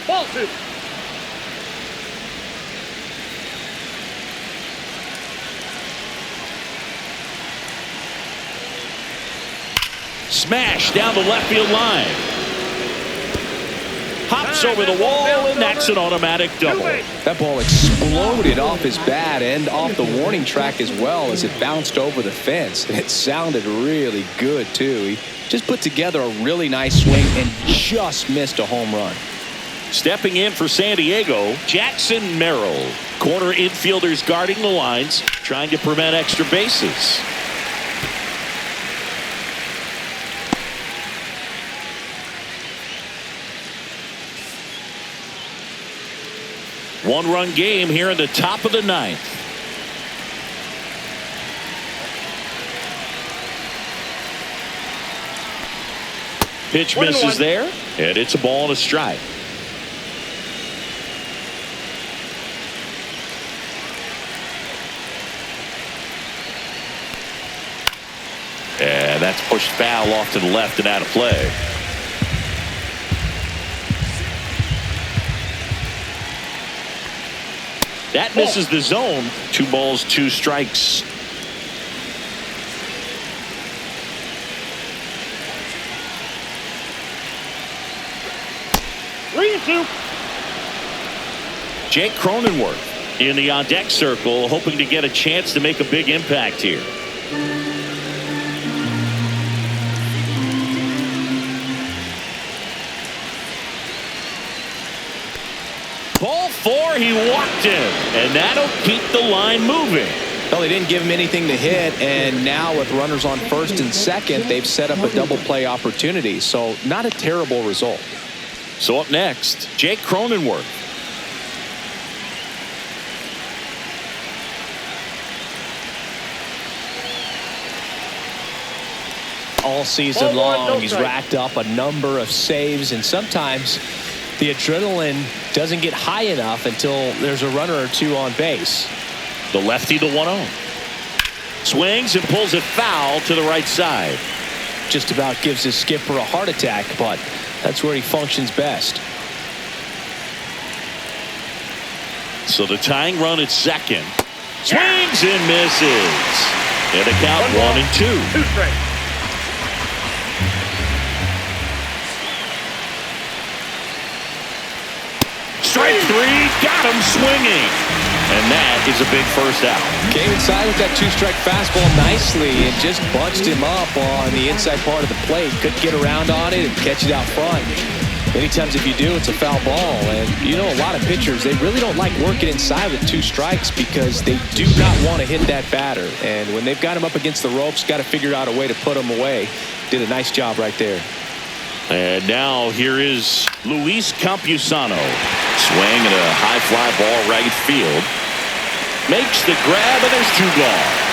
Ball 2. Smash down the left field line. Hops over the wall, and that's an automatic double. That ball exploded off his bat and off the warning track as well as it bounced over the fence. It sounded really good, too. He just put together a really nice swing and just missed a home run. Stepping in for San Diego, Jackson Merrill. Corner infielders guarding the lines, trying to prevent extra bases. One-run game here in the top of the 9th. Pitch misses there, and it's a ball and a strike. And that's pushed foul off to the left and out of play. That misses the zone. 2 balls, 2 strikes. soup. Jake Cronenworth in the on-deck circle, hoping to get a chance to make a big impact here. Ball 4, he walked in, and that'll keep the line moving. Well, they didn't give him anything to hit, and now with runners on first and second, they've set up a double play opportunity. So not a terrible result. So up next, Jake Cronenworth. All season long, he's racked up a number of saves, and sometimes the adrenaline doesn't get high enough until there's a runner or two on base. The lefty, the 1-0. Swings and pulls it foul to the right side. Just about gives his skipper a heart attack, but that's where he functions best. So the tying run at second. Swings and misses. And the count 1-2. 2 straight. Strike 3, got him swinging. And that is a big first out. Came inside with that 2-strike fastball nicely and just bunched him up on the inside part of the plate. Couldn't get around on it and catch it out front. Many times if you do, it's a foul ball. And you know, a lot of pitchers, they really don't like working inside with 2 strikes because they do not want to hit that batter. And when they've got him up against the ropes, got to figure out a way to put him away. Did a nice job right there. And now here is Luis Campusano. Swing and a high fly ball right field. Makes the grab, and there's 2 gone.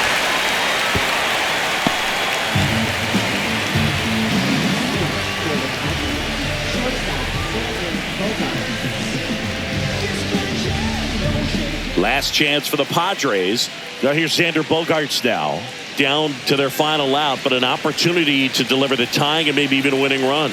Last chance for the Padres. Now here's Xander Bogaerts now. Down to their final out, but an opportunity to deliver the tying and maybe even a winning run.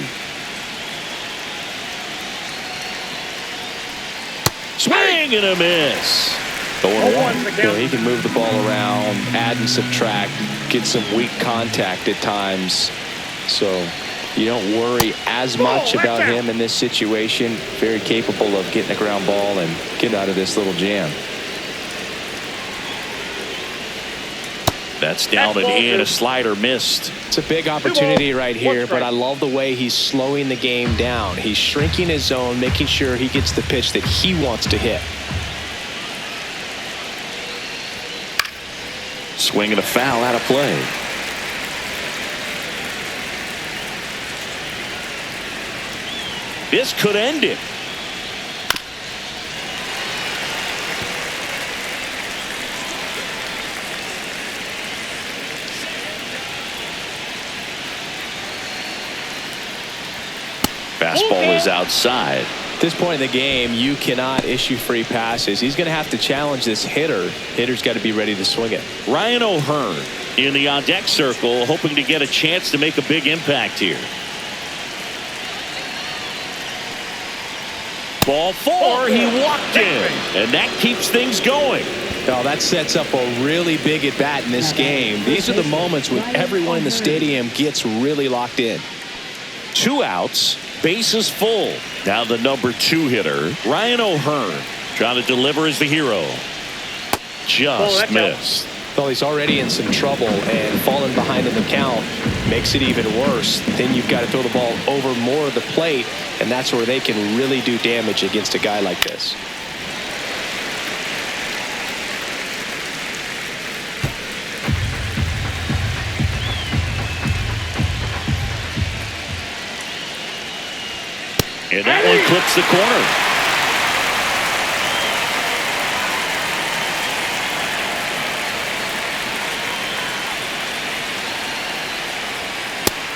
Swing and a miss. 0-1. He can move the ball around, add and subtract, get some weak contact at times. So you don't worry as much about him in this situation. Very capable of getting a ground ball and getting out of this little jam. That's down and in. A slider missed. It's a big opportunity right here, but I love the way he's slowing the game down. He's shrinking his zone, making sure he gets the pitch that he wants to hit. Swing and a foul out of play. This could end it. Fastball is outside. At this point in the game, you cannot issue free passes. He's going to have to challenge this hitter. Hitter's got to be ready to swing it. Ryan O'Hearn in the on-deck circle, hoping to get a chance to make a big impact here. Ball 4, he walked in, and that keeps things going. Oh, that sets up a really big at-bat in this game. These are the moments when everyone in the stadium gets really locked in. 2 outs. Bases full. Now the number 2 hitter, Ryan O'Hearn, trying to deliver as the hero. Just missed. Well, he's already in some trouble, and falling behind in the count makes it even worse. Then you've got to throw the ball over more of the plate, and that's where they can really do damage against a guy like this. And that one clips the corner.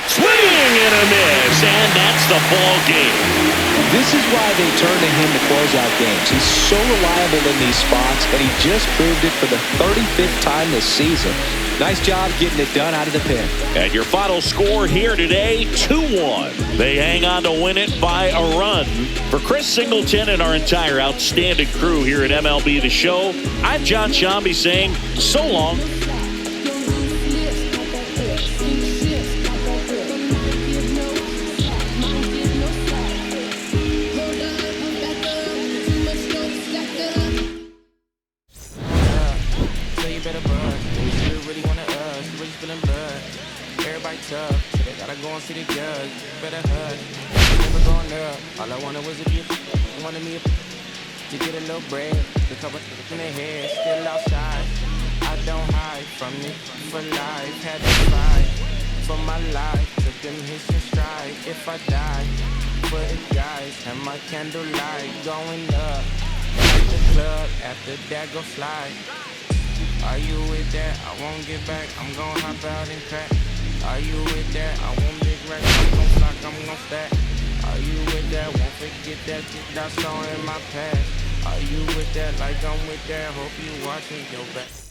Swing and a miss, and that's the ball game. This is why they turn to him to close out games. He's so reliable in these spots, and he just proved it for the 35th time this season. Nice job getting it done out of the pen. And your final score here today, 2-1. They hang on to win it by a run. For Chris Singleton and our entire outstanding crew here at MLB The Show, I'm John Shambi saying so long. really wanna she really spilling blood. Everybody tough, so they gotta go and see the judge. Better hush, never going up. All I wanted was to be wanted me to get a little bread. The couple in their head, still outside. I don't hide from it for life. Had to fight for my life. Took them hits and stride. If I die for the guys, and my candlelight going up. At the club, after that go slide. Are you with that? I won't get back. I'm gon' hop out and crack. Are you with that? I won't big rack. I'm gon' flock, I'm gon' stack. Are you with that? Won't forget that shit that's all in my past. Are you with that? Like I'm with that. Hope you watching your back.